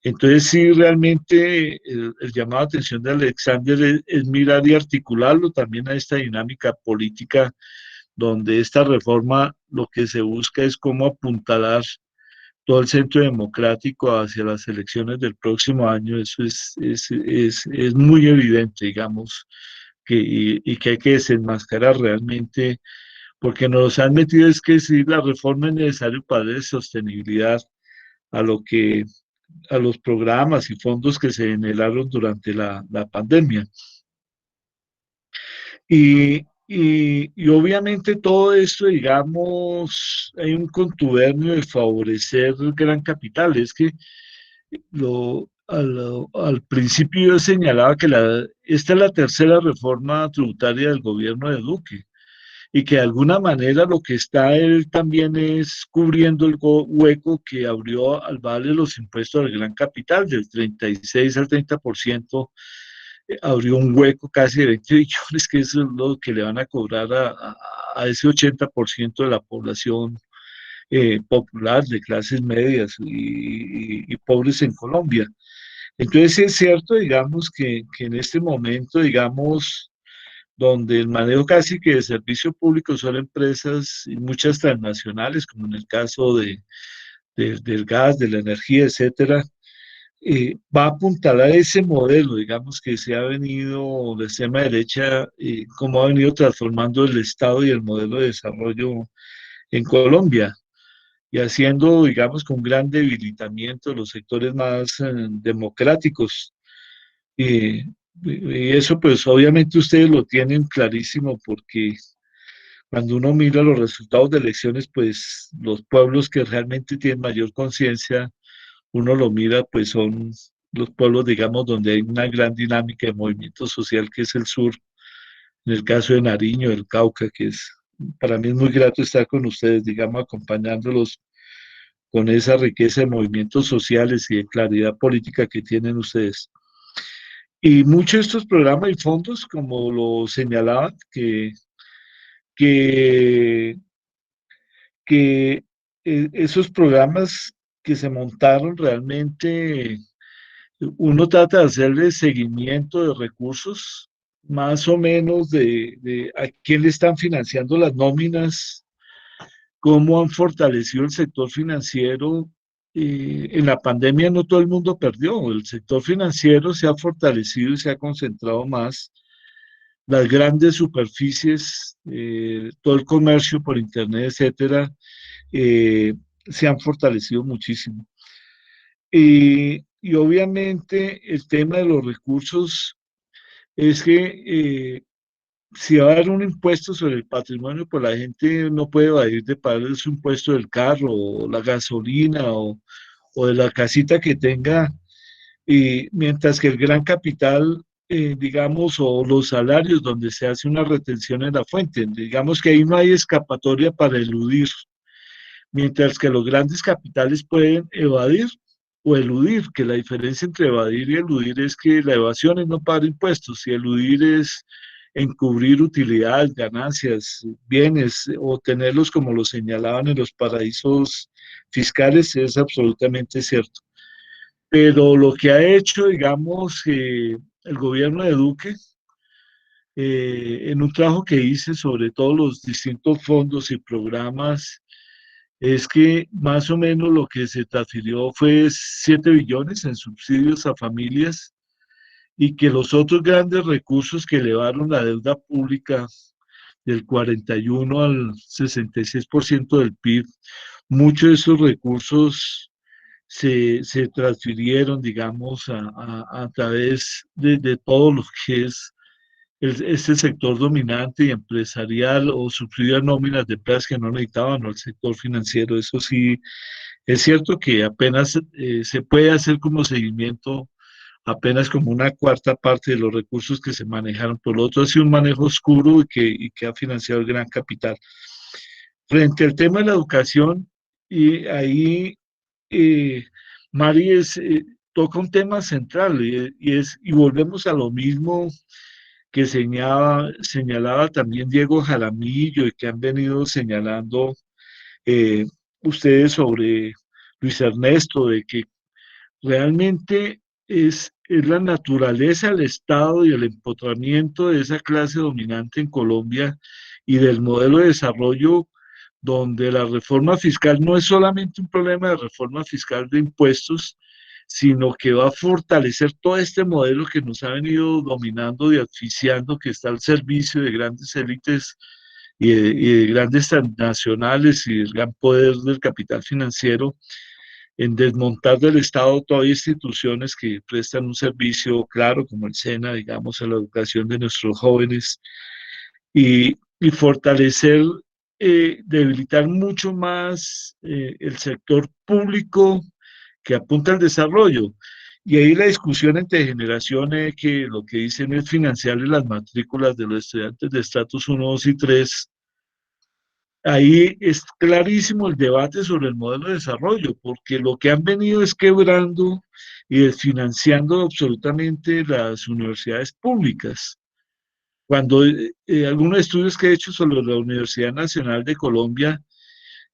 Entonces sí, realmente el llamado de atención de Alexander es mirar y articularlo también a esta dinámica política, donde esta reforma lo que se busca es cómo apuntalar todo el centro democrático hacia las elecciones del próximo año. Eso es muy evidente, digamos, y que hay que desenmascarar realmente, porque nos han metido es que si la reforma es necesaria para darle sostenibilidad a lo que a los programas y fondos que se generaron durante la pandemia. Y obviamente todo esto, digamos, hay un contubernio de favorecer el gran capital. Es que al principio yo señalaba que esta es la tercera reforma tributaria del gobierno de Duque, y que de alguna manera lo que está él también es cubriendo el hueco que abrió al vale los impuestos al gran capital, del 36 al 30%, abrió un hueco casi de 20 billones, que eso es lo que le van a cobrar a ese 80% de la población popular, de clases medias y pobres en Colombia. Entonces es cierto, digamos, que en este momento, digamos, donde el manejo casi que de servicio público son empresas y muchas transnacionales, como en el caso del gas, de la energía, etcétera, va a apuntalar ese modelo, digamos, que se ha venido de extrema derecha, cómo ha venido transformando el Estado y el modelo de desarrollo en Colombia, y haciendo, digamos, con gran debilitamiento los sectores más democráticos. Y, y eso pues obviamente ustedes lo tienen clarísimo, porque cuando uno mira los resultados de elecciones, pues los pueblos que realmente tienen mayor conciencia, uno lo mira, pues son los pueblos, digamos, donde hay una gran dinámica de movimiento social, que es el sur, en el caso de Nariño, el Cauca, que es, para mí es muy grato estar con ustedes, digamos, acompañándolos con esa riqueza de movimientos sociales y de claridad política que tienen ustedes. Y muchos de estos programas y fondos, como lo señalaban, que, que esos programas que se montaron realmente, uno trata de hacerle seguimiento de recursos, más o menos de a quién le están financiando las nóminas, cómo han fortalecido el sector financiero. En la pandemia no todo el mundo perdió, el sector financiero se ha fortalecido y se ha concentrado más. Las grandes superficies, todo el comercio por internet, etcétera, se han fortalecido muchísimo. Y obviamente el tema de los recursos es que si va a haber un impuesto sobre el patrimonio, pues la gente no puede evadir de pagar su impuesto del carro, o la gasolina, o de la casita que tenga, y mientras que el gran capital, digamos, o los salarios donde se hace una retención en la fuente, digamos que ahí no hay escapatoria para eludir, mientras que los grandes capitales pueden evadir o eludir, que la diferencia entre evadir y eludir es que la evasión es no pagar impuestos y eludir es encubrir utilidades, ganancias, bienes, o tenerlos como lo señalaban en los paraísos fiscales, es absolutamente cierto. Pero lo que ha hecho, digamos, el gobierno de Duque, en un trabajo que hice sobre todos los distintos fondos y programas, es que más o menos lo que se transfirió fue 7 billones en subsidios a familias, y que los otros grandes recursos que elevaron la deuda pública del 41 al 66% del PIB, muchos de esos recursos se transfirieron, digamos, a través de todo lo que es este sector dominante y empresarial, o subsidio a nóminas de empresas que no necesitaban, o el sector financiero. Eso sí, es cierto que apenas se puede hacer como seguimiento, apenas como una cuarta parte de los recursos que se manejaron. Por lo otro, ha sido un manejo oscuro y que ha financiado el gran capital. Frente al tema de la educación, y ahí Mari toca un tema central, y volvemos a lo mismo que señalaba también Diego Jaramillo, y que han venido señalando eh, ustedes sobre Luis Ernesto, de que realmente es la naturaleza del Estado y el empotramiento de esa clase dominante en Colombia y del modelo de desarrollo donde la reforma fiscal no es solamente un problema de reforma fiscal de impuestos, sino que va a fortalecer todo este modelo que nos ha venido dominando y asfixiando, que está al servicio de grandes élites y de grandes transnacionales y del gran poder del capital financiero, en desmontar del Estado todas instituciones que prestan un servicio claro, como el SENA, digamos, a la educación de nuestros jóvenes, y fortalecer, debilitar mucho más el sector público que apunta al desarrollo. Y ahí la discusión entre generaciones, que lo que dicen es financiarle las matrículas de los estudiantes de estatus 1, 2 y 3. Ahí es clarísimo el debate sobre el modelo de desarrollo, porque lo que han venido es quebrando y desfinanciando absolutamente las universidades públicas. Cuando algunos estudios que he hecho sobre la Universidad Nacional de Colombia,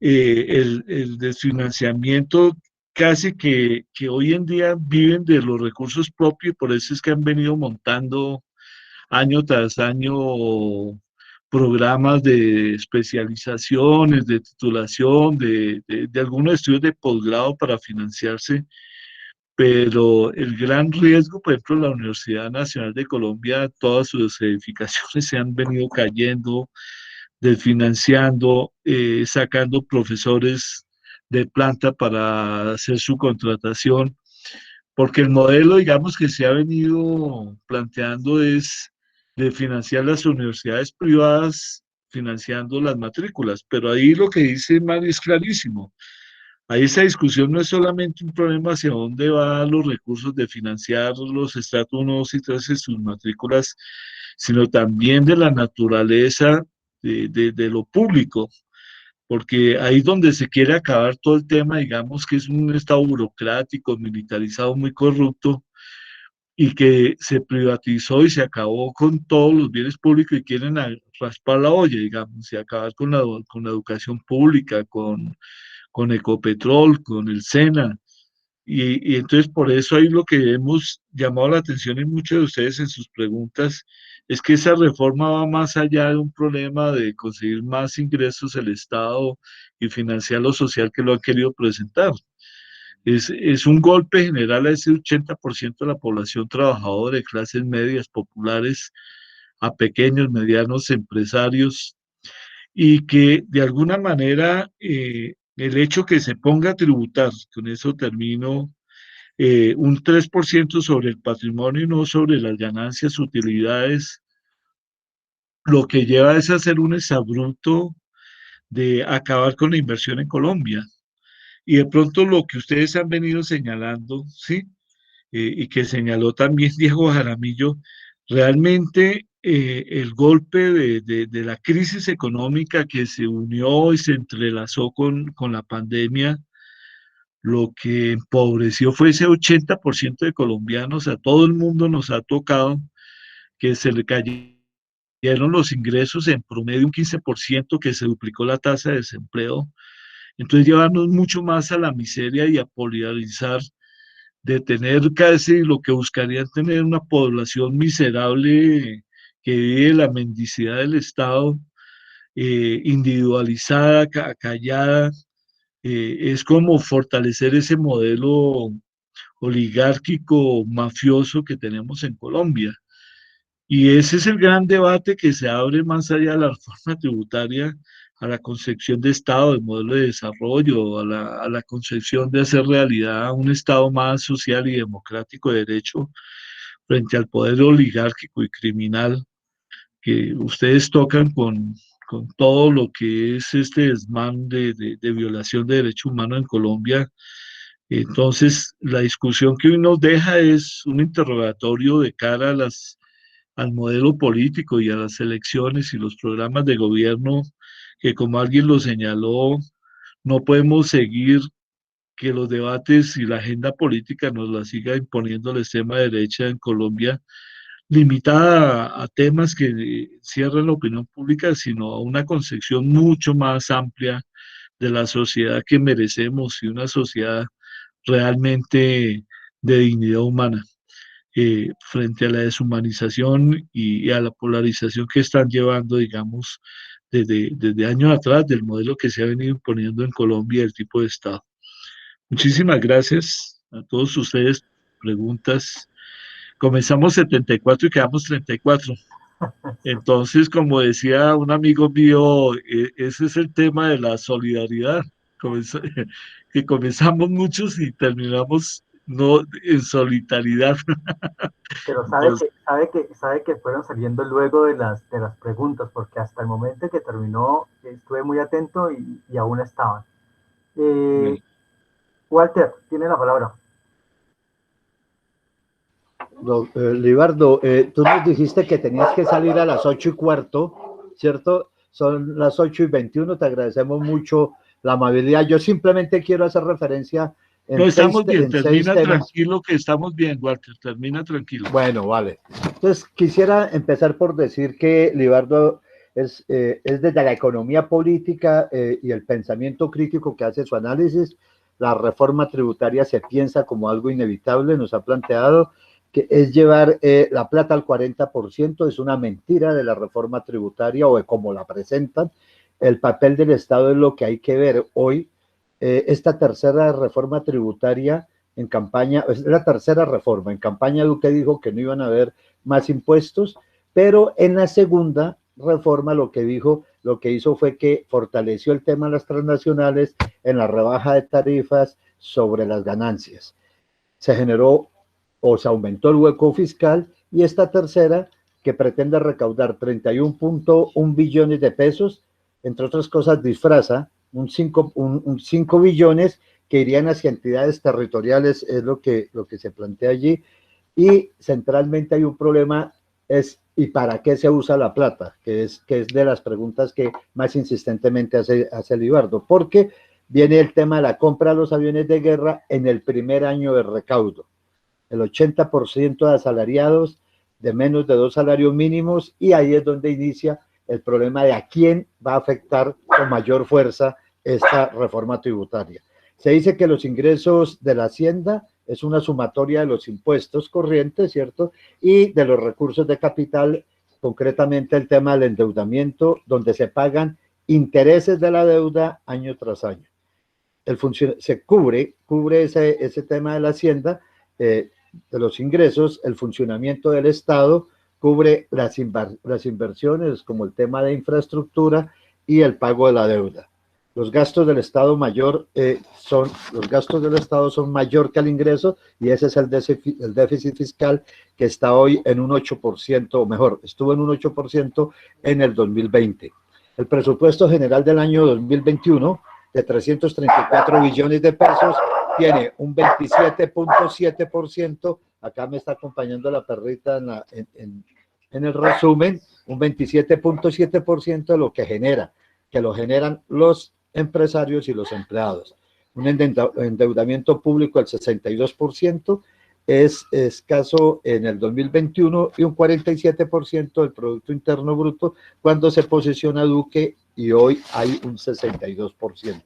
el desfinanciamiento casi que hoy en día viven de los recursos propios, por eso es que han venido montando año tras año programas de especializaciones, de titulación, de algunos estudios de posgrado para financiarse, pero el gran riesgo, por ejemplo, la Universidad Nacional de Colombia, todas sus edificaciones se han venido cayendo, desfinanciando, sacando profesores de planta para hacer su contratación, porque el modelo, digamos, que se ha venido planteando es de financiar las universidades privadas, financiando las matrículas, pero ahí lo que dice Mari es clarísimo. Ahí esa discusión no es solamente un problema hacia dónde van los recursos de financiar los estratos 1, 2 y 3 en sus matrículas, sino también de la naturaleza de lo público, porque ahí es donde se quiere acabar todo el tema, digamos que es un estado burocrático, militarizado, muy corrupto, y que se privatizó y se acabó con todos los bienes públicos y quieren raspar la olla, digamos, y acabar con la educación pública, con Ecopetrol, con el SENA. Y entonces por eso ahí lo que hemos llamado la atención en muchos de ustedes en sus preguntas es que esa reforma va más allá de un problema de conseguir más ingresos el Estado y financiar lo social que lo han querido presentar. Es un golpe general a ese 80% de la población trabajadora de clases medias populares, a pequeños, medianos empresarios, y que de alguna manera el hecho que se ponga a tributar, con eso termino, un 3% sobre el patrimonio y no sobre las ganancias, utilidades, lo que lleva es a hacer un exabrupto de acabar con la inversión en Colombia. Y de pronto lo que ustedes han venido señalando, ¿sí? Y que señaló también Diego Jaramillo, realmente el golpe de la crisis económica que se unió y se entrelazó con la pandemia, lo que empobreció fue ese 80% de colombianos, a todo el mundo nos ha tocado que se le cayeron los ingresos en promedio un 15%, que se duplicó la tasa de desempleo. Entonces llevarnos mucho más a la miseria y a polarizar, de tener casi lo que buscarían tener una población miserable que vive la mendicidad del Estado, individualizada, callada, es como fortalecer ese modelo oligárquico, mafioso que tenemos en Colombia. Y ese es el gran debate que se abre más allá de la reforma tributaria, a la concepción de Estado, del modelo de desarrollo, a la concepción de hacer realidad un Estado más social y democrático de derecho frente al poder oligárquico y criminal que ustedes tocan con todo lo que es este desmán de violación de derechos humanos en Colombia. Entonces, la discusión que hoy nos deja es un interrogatorio de cara a al modelo político y a las elecciones y los programas de gobierno, que como alguien lo señaló, no podemos seguir que los debates y la agenda política nos la siga imponiendo la extrema derecha en Colombia, limitada a temas que cierran la opinión pública, sino a una concepción mucho más amplia de la sociedad que merecemos y una sociedad realmente de dignidad humana, frente a la deshumanización y a la polarización que están llevando, digamos, desde años atrás del modelo que se ha venido imponiendo en Colombia, el tipo de Estado. Muchísimas gracias a todos ustedes. Preguntas. Comenzamos 74 y quedamos 34. Entonces, como decía un amigo mío, ese es el tema de la solidaridad, que comenzamos muchos y terminamos no en solidaridad. Pero Entonces, sabe que fueron saliendo luego de las preguntas, porque hasta el momento que terminó estuve muy atento y aún estaban. Walter, tiene la palabra. Libardo, tú nos dijiste que tenías que salir a las 8:15, ¿cierto? Son las 8:21, te agradecemos mucho la amabilidad. Yo simplemente quiero hacer referencia no, estamos bien, en termina 6 temas. tranquilo, que estamos bien, Walter, termina tranquilo. Bueno, vale. Entonces, quisiera empezar por decir que Libardo es desde la economía política y el pensamiento crítico que hace su análisis. La reforma tributaria se piensa como algo inevitable, nos ha planteado que es llevar la plata al 40%, es una mentira de la reforma tributaria o de cómo la presentan. El papel del Estado es lo que hay que ver hoy. Esta tercera reforma tributaria en campaña, es la tercera reforma, en campaña Duque dijo que no iban a haber más impuestos, pero en la segunda reforma lo que hizo fue que fortaleció el tema de las transnacionales en la rebaja de tarifas sobre las ganancias. Se generó o se aumentó el hueco fiscal, y esta tercera, que pretende recaudar 31.1 billones de pesos, entre otras cosas disfraza un 5 billones que irían hacia entidades territoriales, es lo que se plantea allí, y centralmente hay un problema, ¿y para qué se usa la plata? Que es de las preguntas que más insistentemente hace Libardo, porque viene el tema de la compra de los aviones de guerra en el primer año de recaudo. El 80% de asalariados de menos de 2 salarios mínimos, y ahí es donde inicia el problema de a quién va a afectar con mayor fuerza esta reforma tributaria. Se dice que los ingresos de la Hacienda es una sumatoria de los impuestos corrientes, ¿cierto? Y de los recursos de capital, concretamente el tema del endeudamiento, donde se pagan intereses de la deuda año tras año. Se cubre ese tema de la Hacienda, de los ingresos, el funcionamiento del Estado, cubre las inversiones como el tema de infraestructura y el pago de la deuda. Los gastos del Estado son mayor que el ingreso, y ese es el déficit fiscal, que está hoy en un 8%, o mejor, estuvo en un 8% en el 2020. El presupuesto general del año 2021 de 334 billones de pesos tiene un 27.7%, acá me está acompañando la perrita en el resumen, un 27.7% de lo que lo generan los empresarios y los empleados. Un endeudamiento público del 62% es escaso en el 2021, y un 47% del Producto Interno Bruto cuando se posiciona Duque, y hoy hay un 62%.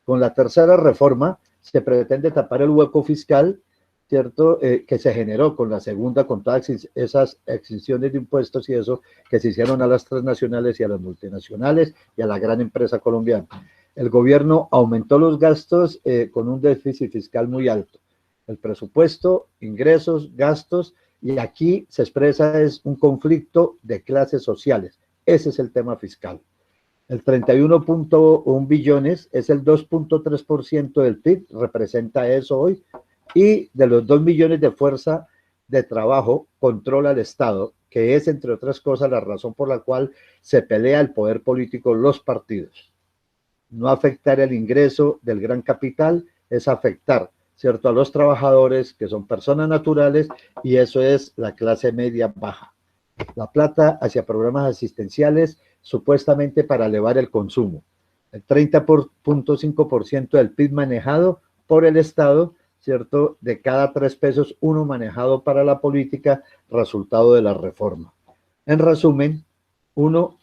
Con la tercera reforma se pretende tapar el hueco fiscal, ¿cierto? Que se generó con la segunda, con todas esas exenciones de impuestos y eso que se hicieron a las transnacionales y a las multinacionales y a la gran empresa colombiana. El gobierno aumentó los gastos con un déficit fiscal muy alto. El presupuesto, ingresos, gastos, y aquí se expresa es un conflicto de clases sociales. Ese es el tema fiscal. El 31.1 billones es el 2.3% del PIB, representa eso hoy, y de los 2 millones de fuerza de trabajo controla el Estado, que es, entre otras cosas, la razón por la cual se pelea el poder político, los partidos. No afectar el ingreso del gran capital es afectar, ¿cierto?, a los trabajadores, que son personas naturales, y eso es la clase media baja. La plata hacia programas asistenciales, supuestamente para elevar el consumo. El 30.5% del PIB manejado por el Estado, ¿cierto? De cada 3 pesos, 1 manejado para la política, resultado de la reforma. En resumen, 1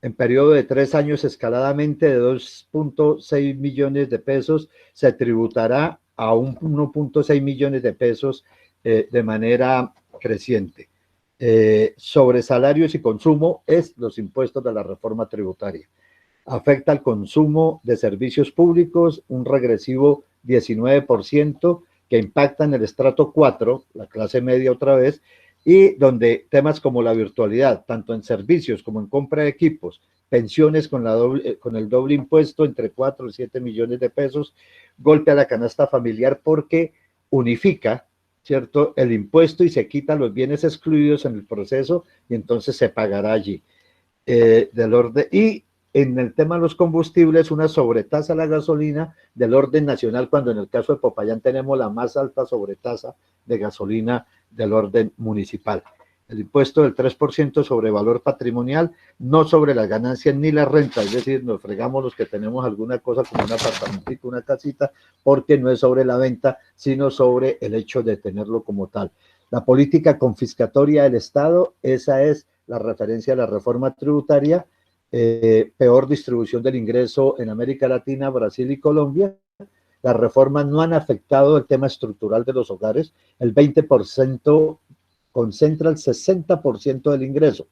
en periodo de 3 años escaladamente de 2.6 millones de pesos, se tributará a 1.6 millones de pesos de manera creciente. Sobre salarios y consumo es los impuestos de la reforma tributaria. Afecta al consumo de servicios públicos, un regresivo 19% que impacta en el estrato 4, la clase media otra vez, y donde temas como la virtualidad, tanto en servicios como en compra de equipos, pensiones con el doble impuesto entre 4 y 7 millones de pesos, golpe a la canasta familiar porque unifica, ¿cierto?, el impuesto y se quitan los bienes excluidos en el proceso y entonces se pagará allí. Del orden, y en el tema de los combustibles, una sobretasa a la gasolina del orden nacional, cuando en el caso de Popayán tenemos la más alta sobretasa de gasolina del orden municipal. El impuesto del 3% sobre valor patrimonial, no sobre las ganancias ni la renta, es decir, nos fregamos los que tenemos alguna cosa como un apartamentito, una casita, porque no es sobre la venta, sino sobre el hecho de tenerlo como tal. La política confiscatoria del Estado, esa es la referencia a la reforma tributaria, peor distribución del ingreso en América Latina, Brasil y Colombia. Las reformas no han afectado el tema estructural de los hogares, el 20% concentra el 60% del ingreso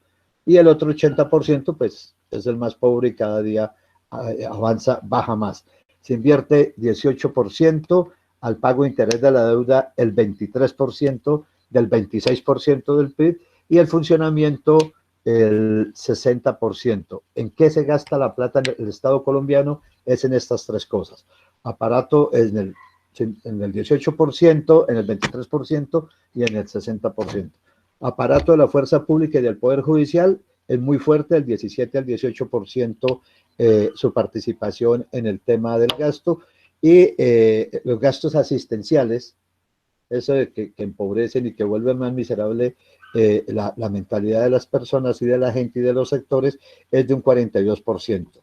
y el otro 80% pues es el más pobre y cada día avanza, baja más. Se invierte 18% al pago de interés de la deuda, el 23% del 26% del PIB y el funcionamiento el 60%. ¿En qué se gasta la plata en el Estado colombiano? Es en estas tres cosas. Aparato en el 18%, en el 23% y en el 60%. Aparato de la fuerza pública y del Poder Judicial es muy fuerte, el 17 al 18% su participación en el tema del gasto y los gastos asistenciales, eso de que empobrecen y que vuelven más miserable la mentalidad de las personas y de la gente y de los sectores, es de un 42%.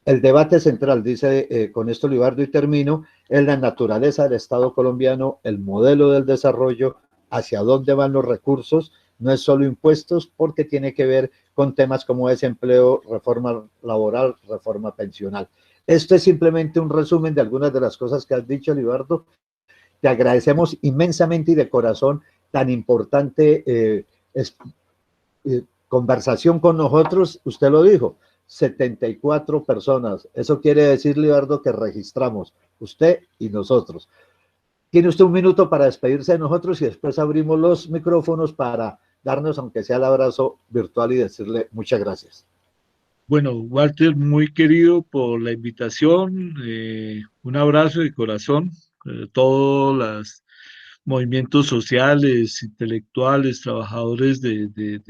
El debate central, dice con esto Libardo y termino, es la naturaleza del Estado colombiano, el modelo del desarrollo, hacia dónde van los recursos, no es solo impuestos, porque tiene que ver con temas como desempleo, reforma laboral, reforma pensional. Esto es simplemente un resumen de algunas de las cosas que has dicho, Libardo. Te agradecemos inmensamente y de corazón tan importante conversación con nosotros. Usted lo dijo, 74 personas. Eso quiere decir, Libardo, que registramos, usted y nosotros. Tiene usted un minuto para despedirse de nosotros y después abrimos los micrófonos para darnos, aunque sea el abrazo virtual y decirle muchas gracias. Bueno, Walter, muy querido por la invitación, un abrazo de corazón, todos los movimientos sociales, intelectuales, trabajadores del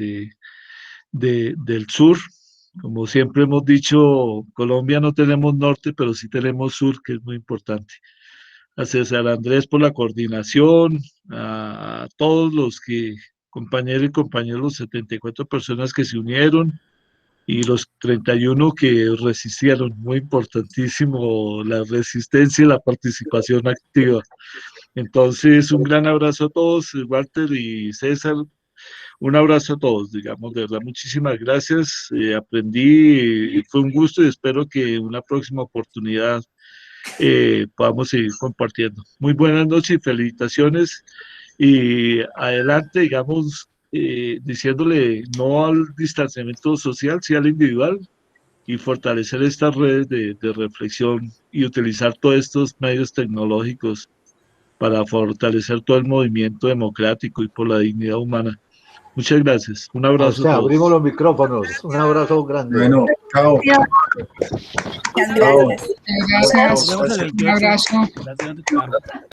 sur. Como siempre hemos dicho, Colombia no tenemos norte, pero sí tenemos sur, que es muy importante. A César Andrés por la coordinación, a todos los compañeros y compañeros, los 74 personas que se unieron y los 31 que resistieron. Muy importantísimo la resistencia y la participación activa. Entonces, un gran abrazo a todos, Walter y César. Un abrazo a todos, digamos, de verdad, muchísimas gracias. Aprendí, fue un gusto y espero que en una próxima oportunidad podamos seguir compartiendo. Muy buenas noches y felicitaciones. Y adelante, digamos, diciéndole no al distanciamiento social, sí al individual, y fortalecer estas redes de reflexión y utilizar todos estos medios tecnológicos para fortalecer todo el movimiento democrático y por la dignidad humana. Muchas gracias. Un abrazo a todos. Abrimos los micrófonos. Un abrazo grande. Bueno, chao. Gracias. Un abrazo.